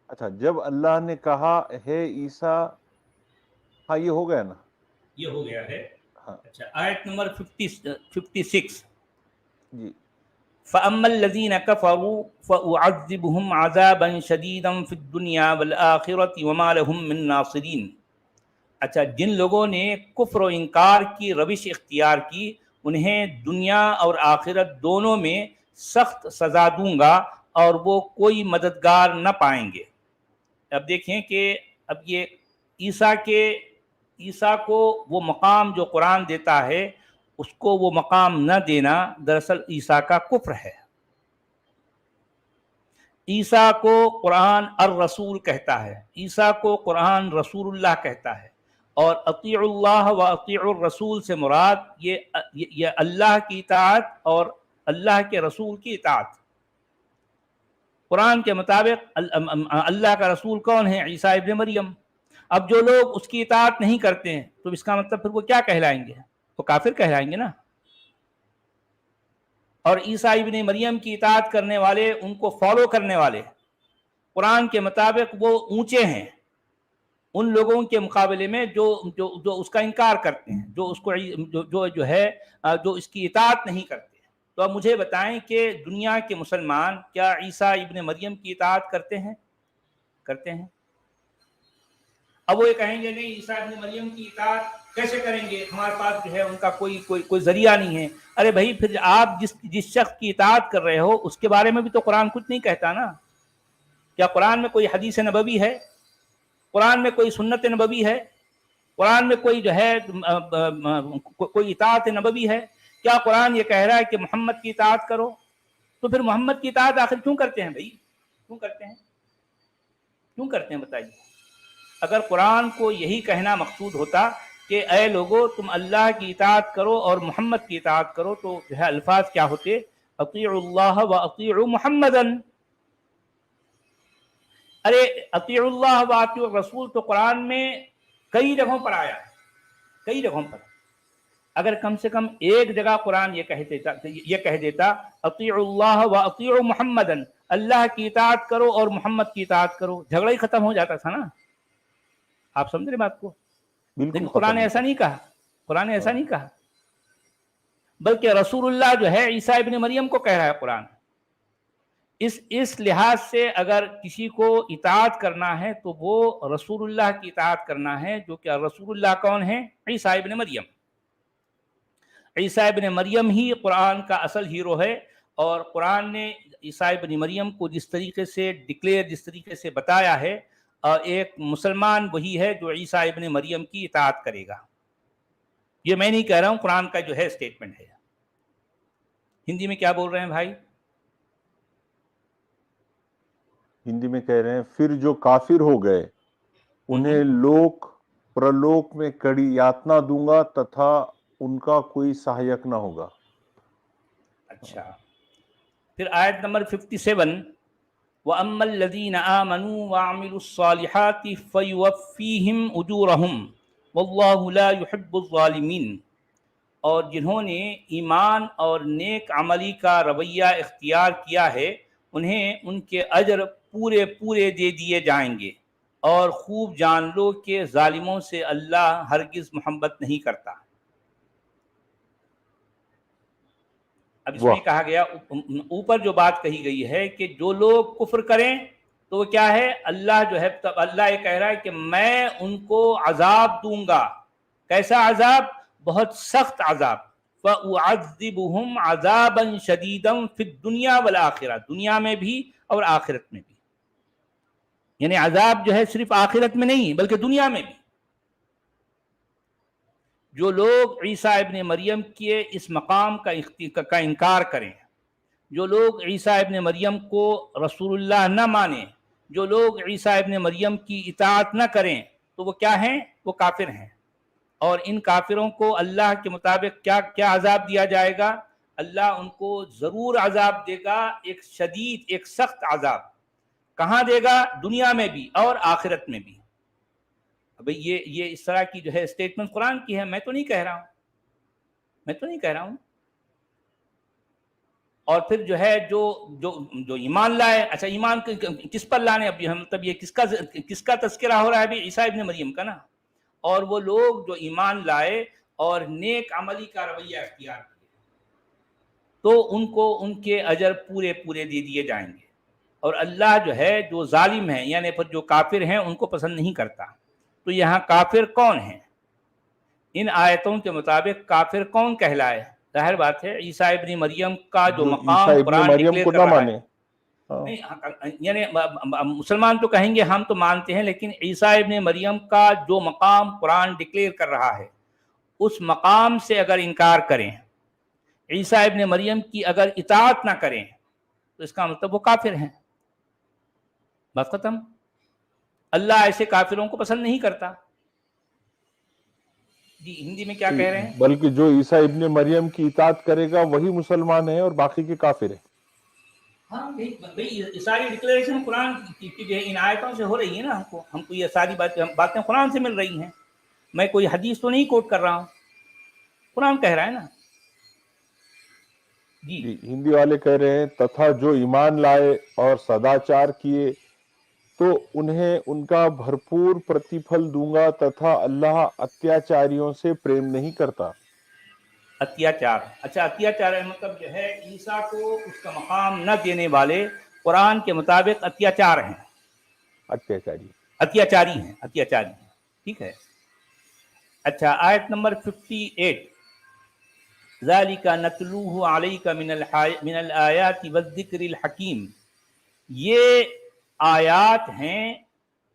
اچھا، جب اللہ نے کہا ہے عیسیٰ، ہاں یہ ہو گیا نا، یہ ہو گیا ہے۔ ہاں اچھا، آیت نمبر 56 جی۔ فَأَمَّا الَّذِينَ كَفَرُوا فَأُعَذِّبُهُمْ عَذَابًا شَدِيدًا فِي الدُّنْيَا وَالْآخِرَةِ وَمَا لَهُم مِّن نَاصِرِينَ۔ اچھا، جن لوگوں نے کفر و انکار کی روش اختیار کی انہیں دنیا اور آخرت دونوں میں سخت سزا دوں گا اور وہ کوئی مددگار نہ پائیں گے۔ اب دیکھیں کہ اب یہ عیسیٰ کو وہ مقام جو قرآن دیتا ہے اس کو وہ مقام نہ دینا دراصل عیسیٰ کا کفر ہے۔ عیسیٰ کو قرآن الرسول کہتا ہے، عیسیٰ کو قرآن رسول اللہ کہتا ہے، اور اطیع اللہ و اطیع الرسول سے مراد یہ اللہ کی اطاعت اور اللہ کے رسول کی اطاعت۔ قرآن کے مطابق اللہ کا رسول کون ہے؟ عیسیٰ ابن مریم۔ اب جو لوگ اس کی اطاعت نہیں کرتے ہیں تو اس کا مطلب پھر وہ کیا کہلائیں گے؟ وہ کافر کہلائیں گے نا۔ اور عیسیٰ ابن مریم کی اطاعت کرنے والے، ان کو فالو کرنے والے، قرآن کے مطابق وہ اونچے ہیں ان لوگوں کے مقابلے میں جو اس کا انکار کرتے ہیں، جو اس کو جو اس کی اطاعت نہیں کرتے۔ تو اب مجھے بتائیں کہ دنیا کے مسلمان کیا عیسیٰ ابن مریم کی اطاعت کرتے ہیں؟ کرتے ہیں؟ اب وہ یہ کہیں گے نہیں عیسیٰ ابن مریم کی اطاعت کیسے کریں گے، ہمارے پاس جو ہے ان کا کوئی ذریعہ نہیں ہے۔ ارے بھائی، پھر آپ جس شخص کی اطاعت کر رہے ہو اس کے بارے میں بھی تو قرآن کچھ نہیں کہتا نا۔ کیا قرآن میں کوئی حدیث نبوی ہے؟ قرآن میں کوئی سنت نبوی ہے؟ قرآن میں کوئی جو ہے کوئی اطاعت نبوی ہے؟ کیا قرآن یہ کہہ رہا ہے کہ محمد کی اطاعت کرو؟ تو پھر محمد کی اطاعت آخر کیوں کرتے ہیں بھائی؟ کیوں کرتے ہیں؟ کیوں کرتے ہیں بتائیے؟ اگر قرآن کو یہی کہنا مقصود ہوتا کہ اے لوگو تم اللہ کی اطاعت کرو اور محمد کی اطاعت کرو، تو جو ہے الفاظ کیا ہوتے؟ اطیعوا اللہ و اطیعوا محمدا۔ ارے اطیعوا اللہ و اطیعوا الرسول تو قرآن میں کئی جگہوں پر آیا ہے، کئی جگہوں پر۔ اگر کم سے کم ایک جگہ قرآن یہ کہہ دیتا اطیعوا اللہ و اطیعوا محمدا، اللہ کی اطاعت کرو اور محمد کی اطاعت کرو، جھگڑا ہی ختم ہو جاتا تھا نا۔ آپ سمجھ رہے بات کو؟ لیکن قرآن نے ایسا نہیں کہا، قرآن نے ایسا نہیں کہا، بلکہ رسول اللہ جو ہے عیسیٰ ابن مریم کو کہہ رہا ہے قرآن۔ اس لحاظ سے اگر کسی کو اطاعت کرنا ہے تو وہ رسول اللہ کی اطاعت کرنا ہے، جو کہ رسول اللہ کون ہے؟ عیسیٰ ابن مریم۔ عیسیٰ ابن مریم ہی قرآن کا اصل ہیرو ہے، اور قرآن نے عیسیٰ ابن مریم کو جس طریقے سے ڈکلیئر، جس طریقے سے بتایا ہے، ایک مسلمان وہی ہے جو عیسیٰ ابن مریم کی اطاعت کرے گا۔ یہ میں نہیں کہہ رہا ہوں، قرآن کا جو ہے اسٹیٹمنٹ ہے۔ ہندی میں کیا بول رہے ہیں بھائی؟ ہندی میں کہہ رہے ہیں پھر جو کافر ہو گئے انہیں لوک پرلوک میں کڑی یاتنا دوں گا تتھا ان کا کوئی سہایک نہ ہوگا۔ اچھا، پھر آیت نمبر 57 وَأَمَّا الَّذِينَ آمَنُوا وَعَمِلُوا الصَّالِحَاتِ فَيُوَفِّيهِمْ أُجُورَهُمْ وَاللَّهُ لَا يُحِبُّ الظَّالِمِينَ۔ اور جنہوں نے ایمان اور نیک عملی کا رویہ اختیار کیا ہے انہیں ان کے اجر پورے پورے دے دیے جائیں گے، اور خوب جان لو کہ ظالموں سے اللہ ہرگز محبت نہیں کرتا۔ اب اس میں کہا گیا، اوپر جو بات کہی گئی ہے کہ جو لوگ کفر کریں تو وہ کیا ہے؟ اللہ جو ہے، اللہ یہ کہہ رہا ہے کہ میں ان کو عذاب دوں گا۔ کیسا عذاب؟ بہت سخت عذاب۔ فَأُعَذِّبُهُمْ عَذَابًا شَدِيدًا فِي الدُّنْيَا وَالْآخِرَةِ، دنیا میں بھی اور آخرت میں بھی۔ یعنی عذاب جو ہے صرف آخرت میں نہیں بلکہ دنیا میں بھی۔ جو لوگ عیسیٰ ابن مریم کے اس مقام کا انکار کریں، جو لوگ عیسیٰ ابن مریم کو رسول اللہ نہ مانیں، جو لوگ عیسیٰ ابن مریم کی اطاعت نہ کریں، تو وہ کیا ہیں؟ وہ کافر ہیں۔ اور ان کافروں کو اللہ کے مطابق کیا عذاب دیا جائے گا؟ اللہ ان کو ضرور عذاب دے گا، ایک شدید، ایک سخت عذاب. کہاں دے گا؟ دنیا میں بھی اور آخرت میں بھی. بھئی یہ اس طرح کی جو ہے اسٹیٹمنٹ قرآن کی ہے، میں تو نہیں کہہ رہا ہوں. اور پھر جو ہے جو ایمان لائے، اچھا ایمان کس پر لانے؟ اب مطلب یہ کس کا تذکرہ ہو رہا ہے ابھی؟ عیسیٰ ابن مریم کا نا. اور وہ لوگ جو ایمان لائے اور نیک عملی کا رویہ اختیار کیا تو ان کو ان کے اجر پورے دے دیے جائیں گے. اور اللہ جو ہے جو ظالم ہیں یعنی پھر جو کافر ہیں ان کو پسند نہیں کرتا. تو یہاں کافر کون ہیں؟ ان آیتوں کے مطابق کافر کون کہلائے؟ ظاہر بات ہے عیسیٰ ابن مریم کا جو مقام عیسیٰ ابن قرآن مریم ڈکلیئر کو کر نہ رہا مانے. ہے. نہیں، یعنی مسلمان تو کہیں گے ہم تو مانتے ہیں، لیکن عیسیٰ ابن مریم کا جو مقام قرآن ڈکلیئر کر رہا ہے اس مقام سے اگر انکار کریں، عیسیٰ ابن مریم کی اگر اطاعت نہ کریں تو اس کا مطلب وہ کافر ہیں. بات ختم. اللہ ایسے کافروں کو پسند نہیں کرتا. جی ہندی میں کیا کہہ رہے ہیں؟ بلکہ جو عیسیٰ ابن مریم کی اطاعت کرے گا وہی مسلمان ہے اور باقی کے کافر ہیں. ہاں بھائی ساری ڈکلیریشن قرآن کی جو ان آیتوں سے ہو رہی ہے نا. ہم کو یہ ساری باتیں قرآن سے مل رہی ہیں. میں کوئی حدیث تو نہیں کوٹ کر رہا ہوں، قرآن کہہ رہا ہے نا. جی ہندی والے کہہ رہے ہیں تتھا جو ایمان لائے اور سداچار کیے تو انہیں ان کا بھرپور پرتیپھل دوں گا تتھا اللہ اتیاچاریوں سے پریم نہیں کرتا. اتیاچار، اچھا اتیاچار ہے مطلب جو ہے عیسیٰ کو اس کا مقام نہ دینے والے قرآن کے مطابق اتیاچار ہیں، اتیاچاری ہیں. ٹھیک ہے. اچھا آیت نمبر 58 ذالک نتلوہ علیک من الآیات والذکر الحکیم. یہ آیات ہیں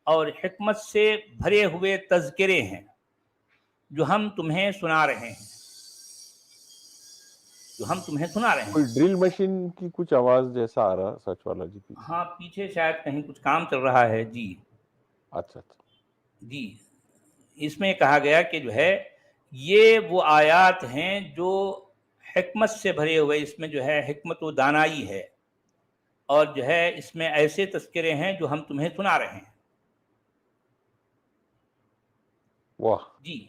اور حکمت سے بھرے ہوئے تذکرے ہیں جو ہم تمہیں سنا رہے ہیں. کوئی ڈرل مشین کی کچھ آواز جیسا آ رہا سچ والا جی. ہاں پیچھے شاید کہیں کچھ کام چل رہا ہے. جی اچھا جی اس میں کہا گیا کہ جو ہے یہ وہ آیات ہیں جو حکمت سے بھرے ہوئے، اس میں جو ہے حکمت و دانائی ہے اور جو ہے اس میں ایسے تذکرے ہیں جو ہم تمہیں سنا رہے ہیں. واہ. جی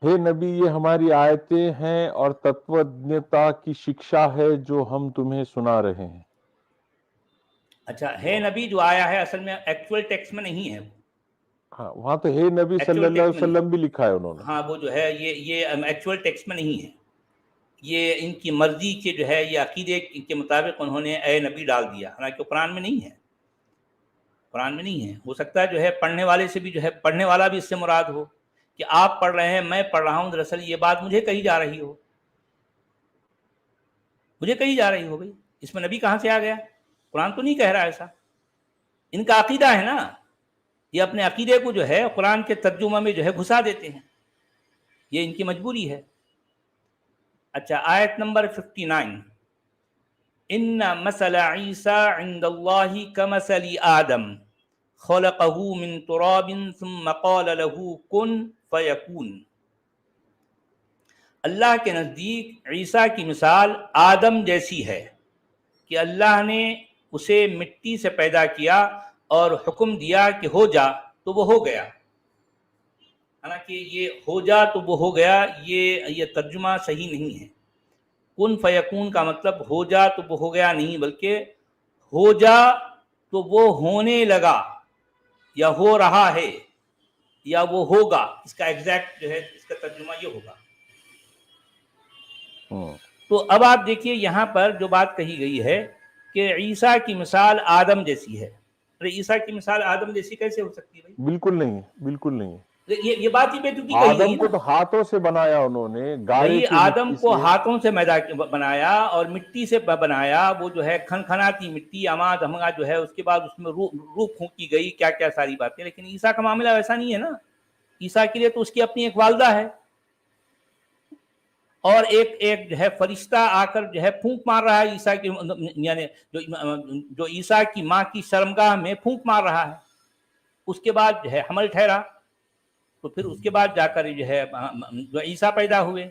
ہے نبی یہ ہماری آیتیں ہیں اور تتوجنتا کی شکشا ہے جو ہم تمہیں سنا رہے ہیں. اچھا ہے نبی جو آیا ہے اصل میں ایکچوئل ٹیکسٹ میں نہیں ہے. ہاں وہاں تو ہے نبی صلی اللہ علیہ وسلم بھی لکھا ہے انہوں نے. ہاں وہ جو ہے یہ ایکچوئل ٹیکسٹ میں نہیں ہے. یہ ان کی مرضی کے جو ہے یہ عقیدے کے مطابق انہوں نے اے نبی ڈال دیا، حالانکہ قرآن میں نہیں ہے. ہو سکتا ہے جو ہے پڑھنے والے سے بھی جو ہے پڑھنے والا بھی اس سے مراد ہو کہ آپ پڑھ رہے ہیں میں پڑھ رہا ہوں، دراصل یہ بات مجھے کہی جا رہی ہو بھائی اس میں نبی کہاں سے آ گیا؟ قرآن تو نہیں کہہ رہا ایسا. ان کا عقیدہ ہے نا، یہ اپنے عقیدے کو جو ہے قرآن کے ترجمہ میں جو ہے گھسا دیتے ہیں، یہ ان کی مجبوری ہے. اچھا آیت نمبر 59 ان مثل عیسیٰ عند اللہ کمثل آدم خلقہ من تراب ثم قال له کن فیکون. اللہ کے نزدیک عیسیٰ کی مثال آدم جیسی ہے کہ اللہ نے اسے مٹی سے پیدا کیا اور حکم دیا کہ ہو جا تو وہ ہو گیا. حالانکہ یہ ہو جا تو وہ ہو گیا یہ ترجمہ صحیح نہیں ہے. کن فیکون کا مطلب ہو جا تو وہ ہو گیا نہیں، بلکہ ہو جا تو وہ ہونے لگا یا ہو رہا ہے یا وہ ہوگا. اس کا ایگزیکٹ جو ہے اس کا ترجمہ یہ ہوگا. تو اب آپ دیکھیے یہاں پر جو بات کہی گئی ہے کہ عیسیٰ کی مثال آدم جیسی ہے. ارے عیسیٰ کی مثال آدم جیسی کیسے ہو سکتی ہے بھائی؟ بالکل نہیں. یہ بات ہی بیتوکی کہی گئی آدم کو تو ہاتھوں سے بنایا انہوں نے، گارے کی آدم مٹی کو سے. ہاتھوں سے بنایا اور مٹی سے بنایا. وہ جو ہے کھنکھناتی مٹی اما دھمگا جو ہے اس کے بعد اس میں روح پھونکی گئی، کیا کیا ساری باتیں. لیکن عیسیٰ کا معاملہ ویسا نہیں ہے نا. عیسیٰ کے لیے تو اس کی اپنی ایک والدہ ہے اور ایک جو ہے فرشتہ آ کر جو ہے پھونک مار رہا ہے عیسیٰ کی، یعنی جو عیسیٰ کی ماں کی شرمگاہ میں پھونک مار رہا ہے. اس کے بعد جو ہے حمل ٹھہرا تو پھر اس کے بعد جا کر جو ہے جو عیسیٰ پیدا ہوئے.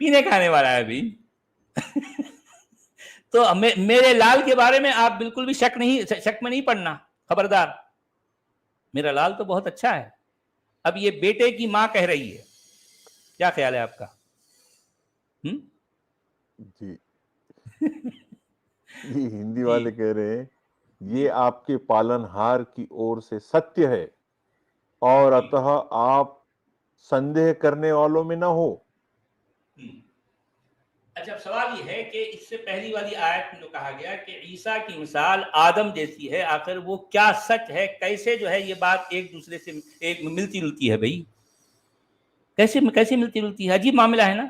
پینے کھانے والا ہے بھی تو میرے لال کے بارے میں آپ بالکل بھی شک میں نہیں پڑنا، خبردار، میرا لال تو بہت اچھا ہے. اب یہ بیٹے کی ماں کہہ رہی ہے، کیا خیال ہے آپ کا؟ جی یہ ہندی والے کہہ رہے ہیں یہ آپ کے پالن ہار کی اور سے ستیہ ہے اور اتہ آپ سندیہ کرنے والوں میں نہ ہو. اچھا، سوال یہ ہے کہ اس سے پہلی والی آیت میں جو کہا گیا کہ عیسیٰ کی مثال آدم جیسی ہے، آخر وہ کیا سچ ہے؟ کیسے جو ہے یہ بات ایک دوسرے سے ایک ملتی جلتی ہے بھائی؟ کیسے ملتی جلتی ہے؟ عجیب معاملہ ہے نا.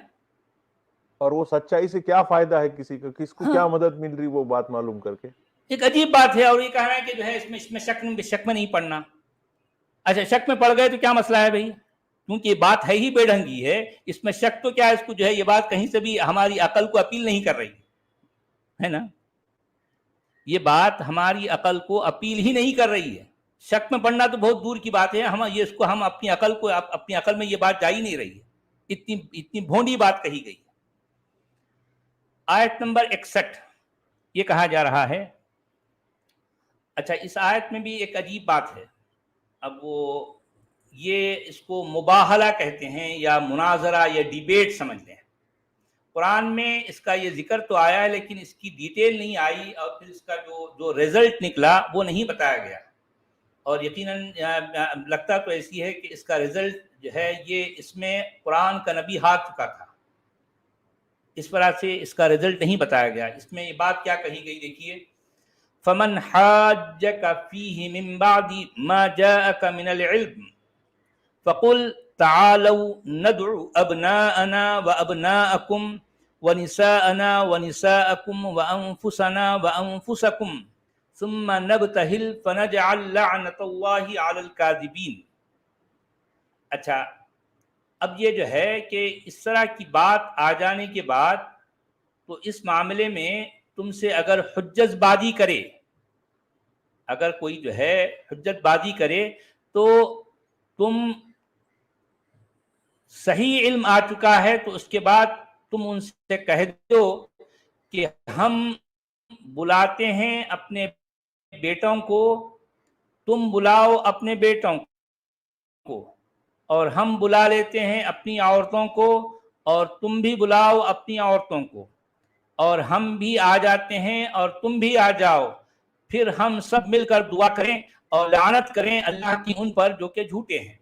اور وہ سچائی سے کیا فائدہ ہے کسی کا، کس کو کیا مدد مل رہی وہ بات معلوم کر کے؟ ایک عجیب بات ہے. اور یہ کہنا ہے کہ جو ہے اس میں شک میں نہیں پڑنا. اچھا، شک میں پڑ گئے تو کیا مسئلہ ہے بھائی؟ کیونکہ یہ بات ہے ہی بے ڈھنگی ہے، اس میں شک تو کیا ہے؟ اس کو جو ہے یہ بات کہیں سے بھی ہماری عقل کو اپیل نہیں کر رہی ہے نا. یہ بات ہماری عقل کو اپیل ہی نہیں کر رہی ہے. شک میں پڑنا تو بہت دور کی بات ہے. ہم اپنی عقل میں یہ بات جا ہی نہیں رہی ہے. اتنی بھونڈی بات کہی گئی. آیت نمبر 61 یہ کہا جا رہا ہے. اچھا، اس آیت میں بھی ایک عجیب بات ہے. اب وہ یہ اس کو مباہلہ کہتے ہیں یا مناظرہ یا ڈیبیٹ سمجھ لیں. قرآن میں اس کا یہ ذکر تو آیا ہے لیکن اس کی ڈیٹیل نہیں آئی، اور پھر اس کا جو رزلٹ نکلا وہ نہیں بتایا گیا. اور یقیناً لگتا تو ایسی ہے کہ اس کا رزلٹ جو ہے یہ اس میں قرآن کا نبی ہار چکا تھا. اس طرح سے اس کا رزلٹ نہیں بتایا گیا. اس میں یہ بات کیا کہی گئی دیکھیے. فمن حاجك فيه من بعد ما جاءك من العلم فقل تعالوا ندعو ابناءنا وابناءكم ونساءنا ونساءكم وانفسنا وانفسكم ثم نبتهل فنجعل لعنة الله على الكاذبين. اچھا، اب یہ جو ہے کہ اس طرح کی بات آ جانے کے بعد تو اس معاملے میں تم سے اگر حجت بازی کرے، اگر کوئی جو ہے حجت بازی کرے تو تم صحیح علم آ چکا ہے تو اس کے بعد تم ان سے کہہ دو کہ ہم بلاتے ہیں اپنے بیٹوں کو، تم بلاؤ اپنے بیٹوں کو، اور ہم بلا لیتے ہیں اپنی عورتوں کو، اور تم بھی بلاؤ اپنی عورتوں کو، اور ہم بھی آ جاتے ہیں اور تم بھی آ جاؤ، پھر ہم سب مل کر دعا کریں اور لعنت کریں اللہ کی ان پر جو کہ جھوٹے ہیں.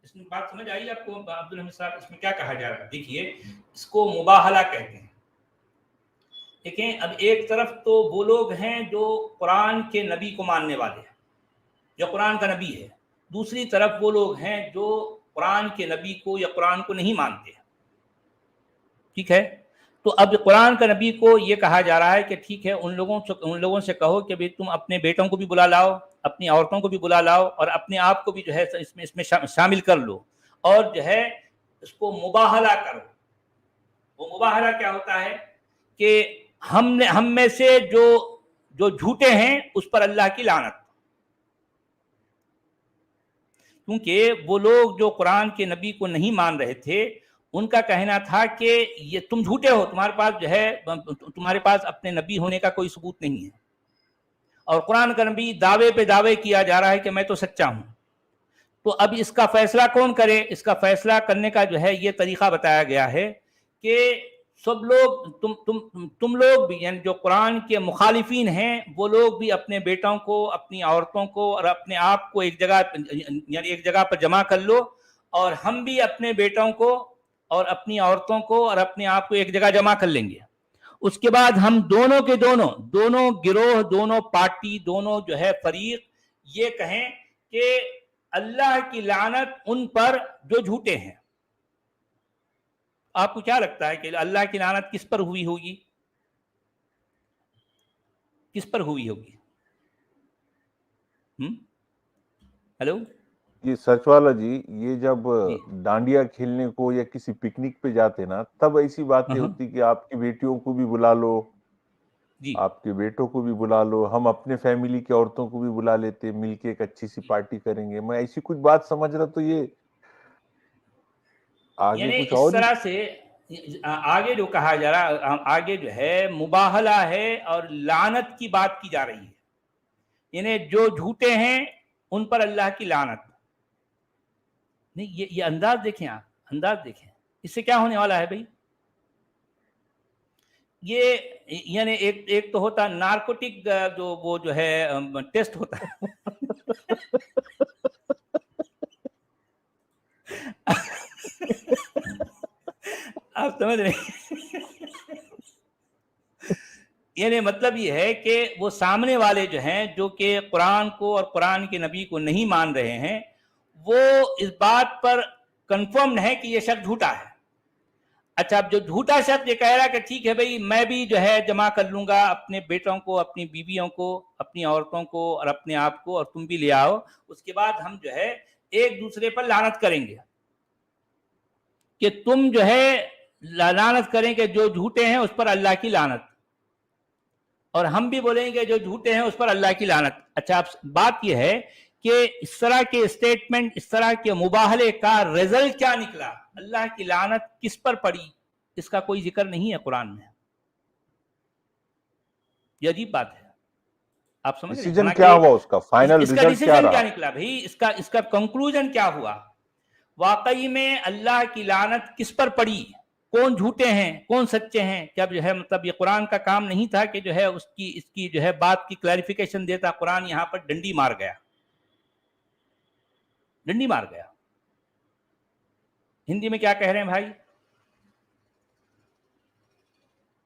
اس میں بات سمجھ آئی آپ کو عبدالحمید صاحب؟ اس میں کیا کہا جا رہا ہے دیکھیے. اس کو مباہلہ کہتے ہیں. دیکھیں، اب ایک طرف تو وہ لوگ ہیں جو قرآن کے نبی کو ماننے والے ہیں، جو قرآن کا نبی ہے. دوسری طرف وہ لوگ ہیں جو قرآن کے نبی کو یا قرآن کو نہیں مانتے. ٹھیک ہے؟ تو اب قرآن کا نبی کو یہ کہا جا رہا ہے کہ ٹھیک ہے، ان لوگوں سے کہو کہ بھی تم اپنے بیٹوں کو بھی بلا لاؤ، اپنی عورتوں کو بھی بلا لاؤ، اور اپنے آپ کو بھی جو ہے اس میں شامل کر لو، اور جو ہے اس کو مباہلہ کرو. وہ مباہلہ کیا ہوتا ہے کہ ہم میں سے جو جھوٹے ہیں اس پر اللہ کی لعنت. کیونکہ وہ لوگ جو قرآن کے نبی کو نہیں مان رہے تھے، ان کا کہنا تھا کہ یہ تم جھوٹے ہو، تمہارے پاس اپنے نبی ہونے کا کوئی ثبوت نہیں ہے. اور قرآن کا نبی دعوے پہ دعوے کیا جا رہا ہے کہ میں تو سچا ہوں. تو اب اس کا فیصلہ کون کرے؟ اس کا فیصلہ کرنے کا جو ہے یہ طریقہ بتایا گیا ہے کہ سب لوگ تم لوگ بھی، یعنی جو قرآن کے مخالفین ہیں وہ لوگ بھی اپنے بیٹوں کو، اپنی عورتوں کو اور اپنے آپ کو ایک جگہ پر جمع کر لو، اور ہم بھی اپنے بیٹوں کو اور اپنی عورتوں کو اور اپنے آپ کو ایک جگہ جمع کر لیں گے. اس کے بعد ہم دونوں گروہ، دونوں پارٹی، دونوں جو ہے فریق یہ کہیں کہ اللہ کی لعنت ان پر جو جھوٹے ہیں. آپ کو کیا لگتا ہے کہ اللہ کی لعنت کس پر ہوئی ہوگی؟ کس پر ہوئی ہوگی؟ ہیلو یہ سچ والا جی، یہ جب ڈانڈیا کھیلنے کو یا کسی پکنک پہ جاتے نا، تب ایسی باتیں ہوتی کہ آپ کی بیٹیوں کو بھی بلا لو، آپ کے بیٹوں کو بھی بلا لو، ہم اپنے فیملی کی عورتوں کو بھی بلا لیتے، مل کے ایک اچھی سی پارٹی کریں گے. میں ایسی کچھ بات سمجھ رہا. تو یہ آگے یعنی کچھ اس اور طرح سے آگے جو کہا جا رہا، آگے جو ہے مباہلہ ہے اور لعنت کی بات کی جا رہی ہے، یعنی جو جھوٹے ہیں ان پر اللہ کی لعنت. نہیں یہ انداز دیکھیں، آپ انداز دیکھیں اس سے کیا ہونے والا ہے بھائی. یہ یعنی ایک تو ہوتا نارکوٹک جو وہ جو ہے ٹیسٹ ہوتا ہے آپ سمجھ رہے ہیں؟ یعنی مطلب یہ ہے کہ وہ سامنے والے جو ہیں جو کہ قرآن کو اور قرآن کے نبی کو نہیں مان رہے ہیں، وہ اس بات پر کنفرم ہے کہ یہ شخص جھوٹا ہے. اچھا اب جو جھوٹا شخص یہ کہہ رہا ہے کہ ٹھیک ہے بھائی میں بھی جو ہے جمع کر لوں گا اپنے بیٹوں کو، اپنی بیویوں کو، اپنی عورتوں کو اور اپنے آپ کو، اور تم بھی لے آؤ، اس کے بعد ہم جو ہے ایک دوسرے پر لعنت کریں گے کہ تم جو ہے لعنت کریں کہ جو جھوٹے ہیں اس پر اللہ کی لعنت، اور ہم بھی بولیں گے جو جھوٹے ہیں اس پر اللہ کی لعنت. اچھا اب بات یہ ہے کہ اس طرح کے اسٹیٹمنٹ، اس طرح کے مباہلے کا رزلٹ کیا نکلا، اللہ کی لعنت کس پر پڑی، اس کا کوئی ذکر نہیں ہے قرآن میں. یہ عجیب بات ہے، آپ سمجھ رہے ہیں. ڈیسیجن کیا ہوا، اس کا فائنل اس کا ریزلٹ کیا ڈیسیجن کیا رہا؟ نکلا بھائی، اس کا کنکلوژن کیا ہوا، واقعی میں اللہ کی لعنت کس پر پڑی، کون جھوٹے ہیں کون سچے ہیں. کیا جو ہے مطلب یہ قرآن کا کام نہیں تھا کہ جو ہے اس کی جو ہے بات کی کلیریفیکیشن دیتا. قرآن یہاں پر ڈنڈی مار گیا، ڈنڈی مار گیا. ہندی میں کیا کہہ رہے ہیں بھائی؟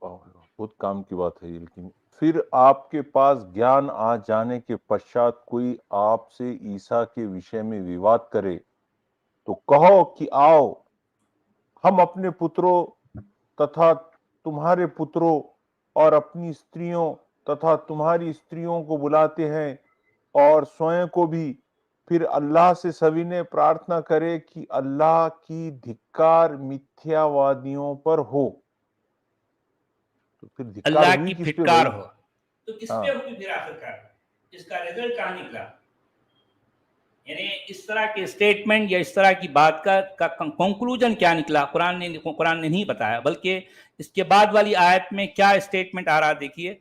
بہت کام کی بات ہے یہ. لیکن پھر آپ کے پاس گیان آ جانے کے پشچات کوئی آپ سے عیسیٰ کے وشے میں وواد کرے تو کہو کہ آؤ ہم اپنے پتروں تتھا تمہارے پتروں اور اپنی استریوں تتھا تمہاری استریوں کو بلاتے ہیں، اور سوئیں کو بھی. پھر اللہ سے سوینے پرارتھنا کرے کہ اللہ کی دھکار متھیا وادیوں پر ہو. تو پھر دھکار اللہ ہوئی کی کس پہ پھٹکار بھائی؟ ہو تو کس ہاں پہ ہوگی پھر آخرکار، اس کا رزلٹ کہاں نکلا. یعنی اس طرح کے اسٹیٹمنٹ یا اس طرح کی بات کا کنکلوژن کیا نکلا، قرآن نے نہیں بتایا. بلکہ اس کے بعد والی آیت میں کیا اسٹیٹمنٹ آ رہا دیکھیے،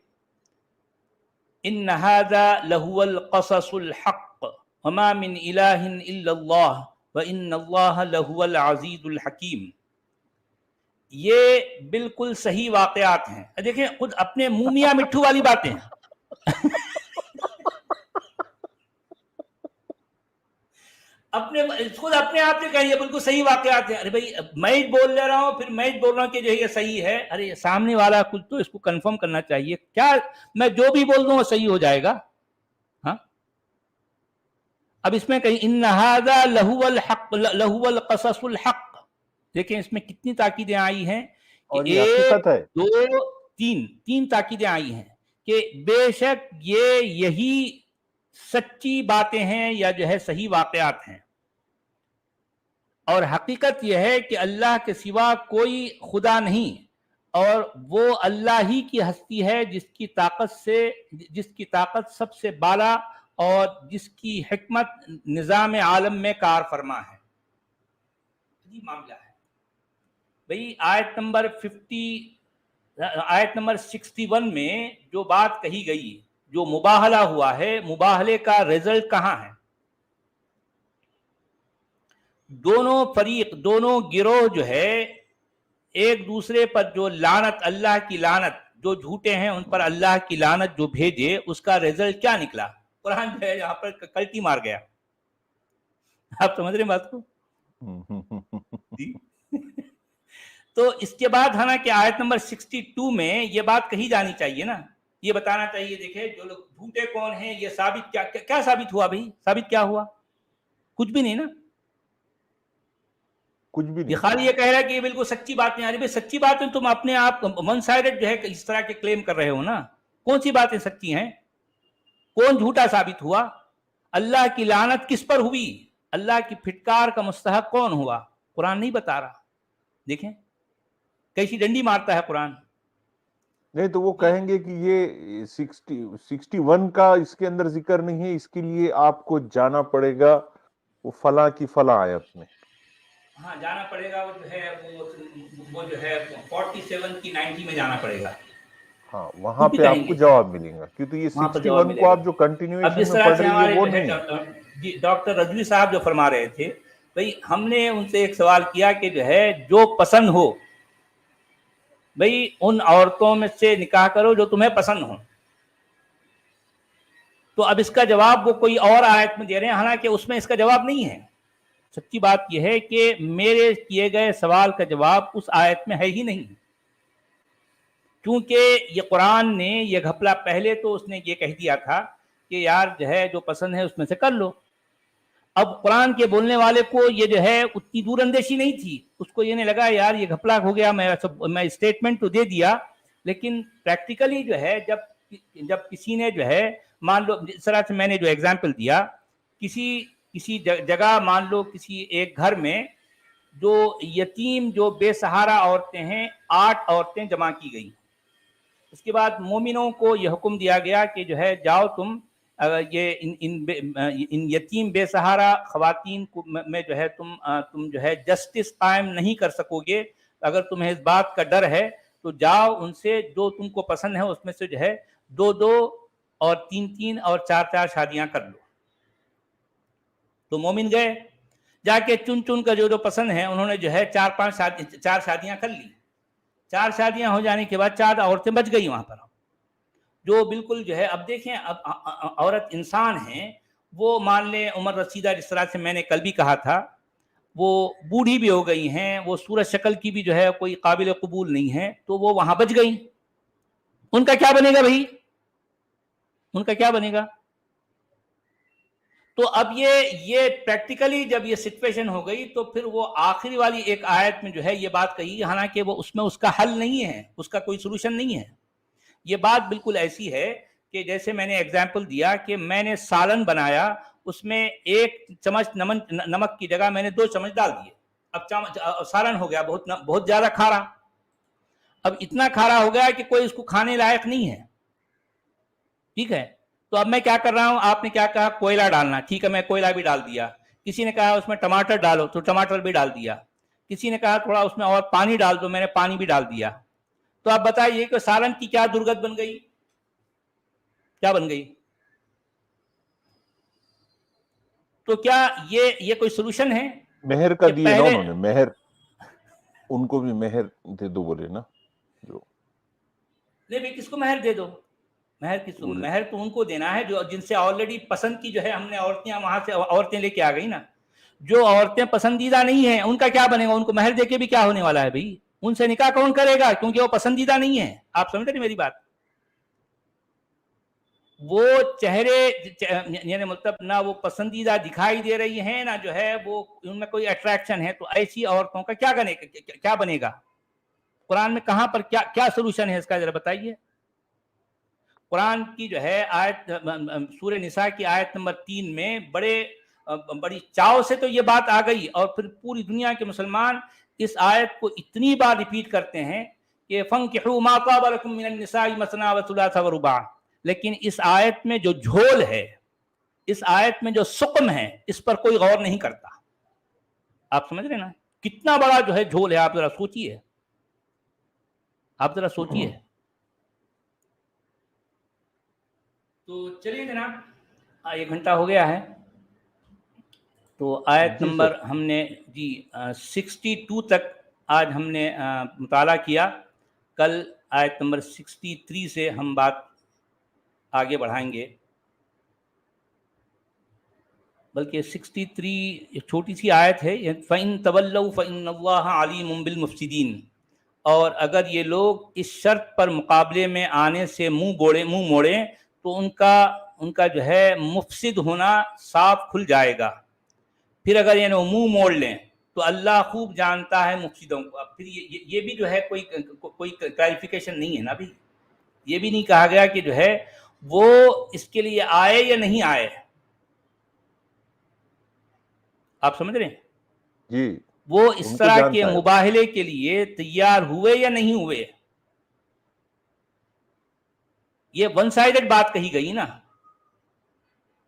ان ھذا لہو القصص الحق وما من الہ الا اللہ وان اللہ لہو العزیز الحکیم. یہ بالکل صحیح واقعات ہیں. دیکھیں خود اپنے منہ میاں مٹھو والی باتیں خود اپنے آپ سے کہیں بالکل صحیح واقعات ہیں. ارے بھائی میں ہی بول لے رہا ہوں، پھر میں ہی بول رہا ہوں کہ جو ہے یہ صحیح ہے. ارے سامنے والا کچھ تو اس کو کنفرم کرنا چاہیے. کیا میں جو بھی بول دوں وہ صحیح ہو جائے گا؟ ہاں اب اس میں کہیں ان ھذا لہو الحق لہو القصص الحق، دیکھیں اس میں کتنی تاکیدیں آئی ہیں کہ اور یہ ایک حقیقت ہے. دو تین تاکیدیں آئی ہیں کہ بے شک یہی سچی باتیں ہیں یا جو ہے صحیح واقعات ہیں. اور حقیقت یہ ہے کہ اللہ کے سوا کوئی خدا نہیں، اور وہ اللہ ہی کی ہستی ہے جس کی طاقت سب سے بالا اور جس کی حکمت نظام عالم میں کار فرما ہے. یہ معاملہ ہے بھئی. آیت نمبر 61 میں جو بات کہی گئی، جو مباہلہ ہوا ہے، مباہلے کا رزلٹ کہاں ہے؟ دونوں فریق، دونوں گروہ جو ہے ایک دوسرے پر جو لعنت، اللہ کی لعنت، جو جھوٹے ہیں ان پر اللہ کی لعنت جو بھیجے، اس کا رزلٹ کیا نکلا؟ قرآن جو ہے یہاں پر کلٹی مار گیا. آپ سمجھ رہے ہیں بات کو؟ تو اس کے بعد حالانکہ آیت نمبر 62 میں یہ بات کہی جانی چاہیے نا، یہ بتانا چاہیے دیکھیں جو لوگ جھوٹے کون ہیں، یہ ثابت کیا ثابت ہوا بھائی؟ ثابت کیا ہوا؟ کچھ بھی نہیں نا. کچھ بھی یہ نہیں. خالی یہ کہہ رہا ہے کہ یہ بالکل سچی بات نہیں آ رہی. بھائی سچی بات ہے، تم اپنے آپ ون سائیڈڈ جو ہے اس طرح کے کلیم کر رہے ہو نا. کون سی باتیں سچی ہیں؟ کون جھوٹا ثابت ہوا؟ اللہ کی لعنت کس پر ہوئی؟ اللہ کی پھٹکار کا مستحق کون ہوا؟ قرآن نہیں بتا رہا. دیکھیں کیسی ڈنڈی مارتا ہے قرآن. نہیں تو وہ کہیں گے کہ یہ 61 کا اس کے اندر ذکر نہیں ہے، اس کے لیے آپ کو جانا پڑے گا وہ فلاں کی فلاں آیت میں. ہاں جانا پڑے گا، وہ جو ہے وہ جو ہے 47 کی 90 میں جانا پڑے گا. ہاں وہاں پہ آپ کو جواب ملے گا، کیونکہ یہ وہاں پر جواب 61 ملے کو گا. آپ جو اب کنٹینیویشن جس میں طرح پڑھ سے رہی ہے ہمارے وہ جو نہیں ہے. ہے ڈاکٹر رضوی صاحب جو فرما رہے تھے، بھئی ہم نے ان سے ایک سوال کیا کہ جو ہے جو پسند ہو بھئی ان عورتوں میں سے نکاح کرو جو تمہیں پسند ہو. تو اب اس کا جواب وہ کوئی اور آیت میں دے رہے ہیں، حالانکہ اس میں اس کا جواب نہیں ہے. سچی بات یہ ہے کہ میرے کیے گئے سوال کا جواب اس آیت میں ہے ہی نہیں، کیونکہ یہ قرآن نے یہ گھپلا پہلے تو اس نے یہ کہہ دیا تھا کہ یار جو ہے جو پسند ہے اس میں سے کر لو. اب قرآن کے بولنے والے کو یہ جو ہے اتنی دور اندیشی نہیں تھی، اس کو یہ نہیں لگا یار یہ گھپلا ہو گیا، میں اسٹیٹمنٹ تو دے دیا لیکن پریکٹیکلی جو ہے جب کسی نے جو ہے مان لو اس طرح سے میں نے جو ایگزامپل دیا، کسی جگہ مان لو کسی ایک گھر میں جو یتیم جو بے سہارا عورتیں ہیں 8 عورتیں جمع کی گئی. اس کے بعد مومنوں کو یہ حکم دیا گیا کہ جو ہے جاؤ تم یہ ان یتیم بے سہارا خواتین میں جو ہے تم جو ہے جسٹس قائم نہیں کر سکو گے. اگر تمہیں اس بات کا ڈر ہے تو جاؤ ان سے جو تم کو پسند ہے اس میں سے جو ہے 2 اور 3 اور 4 شادیاں کر لو. تو مومن گئے جا کے چن کر جو پسند ہے انہوں نے جو ہے 4 شادیاں کر لی. 4 شادیاں ہو جانے کے بعد 4 عورتیں بچ گئی وہاں پر، جو بالکل جو ہے اب دیکھیں اب عورت انسان ہیں، وہ مان لیں عمر رسیدہ جس طرح سے میں نے کل بھی کہا تھا، وہ بوڑھی بھی ہو گئی ہیں، وہ صورت شکل کی بھی جو ہے کوئی قابل قبول نہیں ہے، تو وہ وہاں بچ گئی. ان کا کیا بنے گا بھائی؟ ان کا کیا بنے گا؟ تو اب یہ پریکٹیکلی جب یہ سچویشن ہو گئی تو پھر وہ آخری والی ایک آیت میں جو ہے یہ بات کہی، حالانکہ وہ اس میں اس کا حل نہیں ہے، اس کا کوئی سولوشن نہیں ہے. یہ بات بالکل ایسی ہے کہ جیسے میں نے ایگزامپل دیا کہ میں نے سالن بنایا، اس میں 1 چمچ نمک کی جگہ میں نے 2 چمچ ڈال دیے، اب سالن ہو گیا بہت زیادہ کھارا. اب اتنا کھارا ہو گیا کہ کوئی اس کو کھانے لائق نہیں ہے. ٹھیک ہے، تو اب میں کیا کر رہا ہوں، آپ نے کیا کہا کوئلہ ڈالنا، ٹھیک ہے میں کوئلہ بھی ڈال دیا. کسی نے کہا اس میں ٹماٹر ڈالو تو ٹماٹر بھی ڈال دیا. کسی نے کہا تھوڑا اس میں اور پانی ڈال دو، میں نے پانی بھی ڈال دیا. تو آپ بتائیے کہ سالن کی کیا درگت بن گئی؟ کیا بن گئی؟ تو کیا یہ کوئی سولوشن ہے؟ مہر کا دیے نا انہوں نے، مہر ان کو بھی مہر دے دو بولے نا. جو نہیں بھائی کس کو مہر دے دو؟ مہر کس کو؟ مہر تو ان کو دینا ہے جو جن سے آلریڈی پسند کی جو ہے ہم نے عورتیں وہاں سے عورتیں لے کے آ گئی نا. جو عورتیں پسندیدہ نہیں ہیں ان کا کیا بنے گا؟ ان کو مہر دے کے بھی کیا ہونے والا ہے بھائی؟ ان سے نکاح کون کرے گا؟ کیونکہ وہ پسندیدہ نہیں ہے. آپ سمجھتے ہیں میری بات؟ وہ چہرے یعنی مطلب نہ وہ پسندیدہ دکھائی دے رہی ہیں نہ جو ہے وہ ان میں کوئی اٹریکشن ہے، تو ایسی عورتوں کا کیا بنے گا؟ قرآن میں کہاں پر کیا سولوشن ہے اس کا ذرا بتائیے. قرآن کی جو ہے آیت سورہ نساء کی آیت نمبر 3 میں بڑی چاو سے تو یہ بات آ گئی، اور پھر پوری دنیا کے مسلمان اس آیت کو اتنی بار ریپیٹ کرتے ہیں کہ فَانكِحُوا مَا طَابَ لَكُم مِّنَ النِّسَاءِ مَثْنَىٰ وَثُلَاثَ وَرُبَاعَ. لیکن اس آیت میں جو جھول ہے، اس آیت میں جو سقم ہے، اس پر کوئی غور نہیں کرتا. آپ سمجھ رہے نا کتنا بڑا جو ہے جھول ہے؟ آپ ذرا سوچیے، آپ ذرا سوچیے. تو چلیے جناب 1 گھنٹہ ہو گیا ہے، تو آیت جی نمبر سر، ہم نے 62 تک آج ہم نے مطالعہ کیا. کل آیت نمبر 63 سے ہم بات آگے بڑھائیں گے. بلکہ 63 ایک چھوٹی سی آیت ہے، فَإِن تَوَلَّوْا فَإِنَّ اللَّهَ عَلِيمٌ بِالْمُفْسِدِينَ. اور اگر یہ لوگ اس شرط پر مقابلے میں آنے سے منہ موڑیں تو ان کا جو ہے مفسد ہونا صاف کھل جائے گا. پھر اگر یہ منہ موڑ لیں تو اللہ خوب جانتا ہے مفسدوں کو. اب پھر یہ بھی جو ہے کوئی کلیریفیکیشن نہیں ہے نا. ابھی یہ بھی نہیں کہا گیا کہ جو ہے وہ اس کے لیے آئے یا نہیں آئے. آپ سمجھ رہے ہیں؟ جی وہ اس ان کو طرح کے جانتا ہے. مباہلے کے لیے تیار ہوئے یا نہیں ہوئے. یہ ون سائیڈڈ بات کہی گئی نا.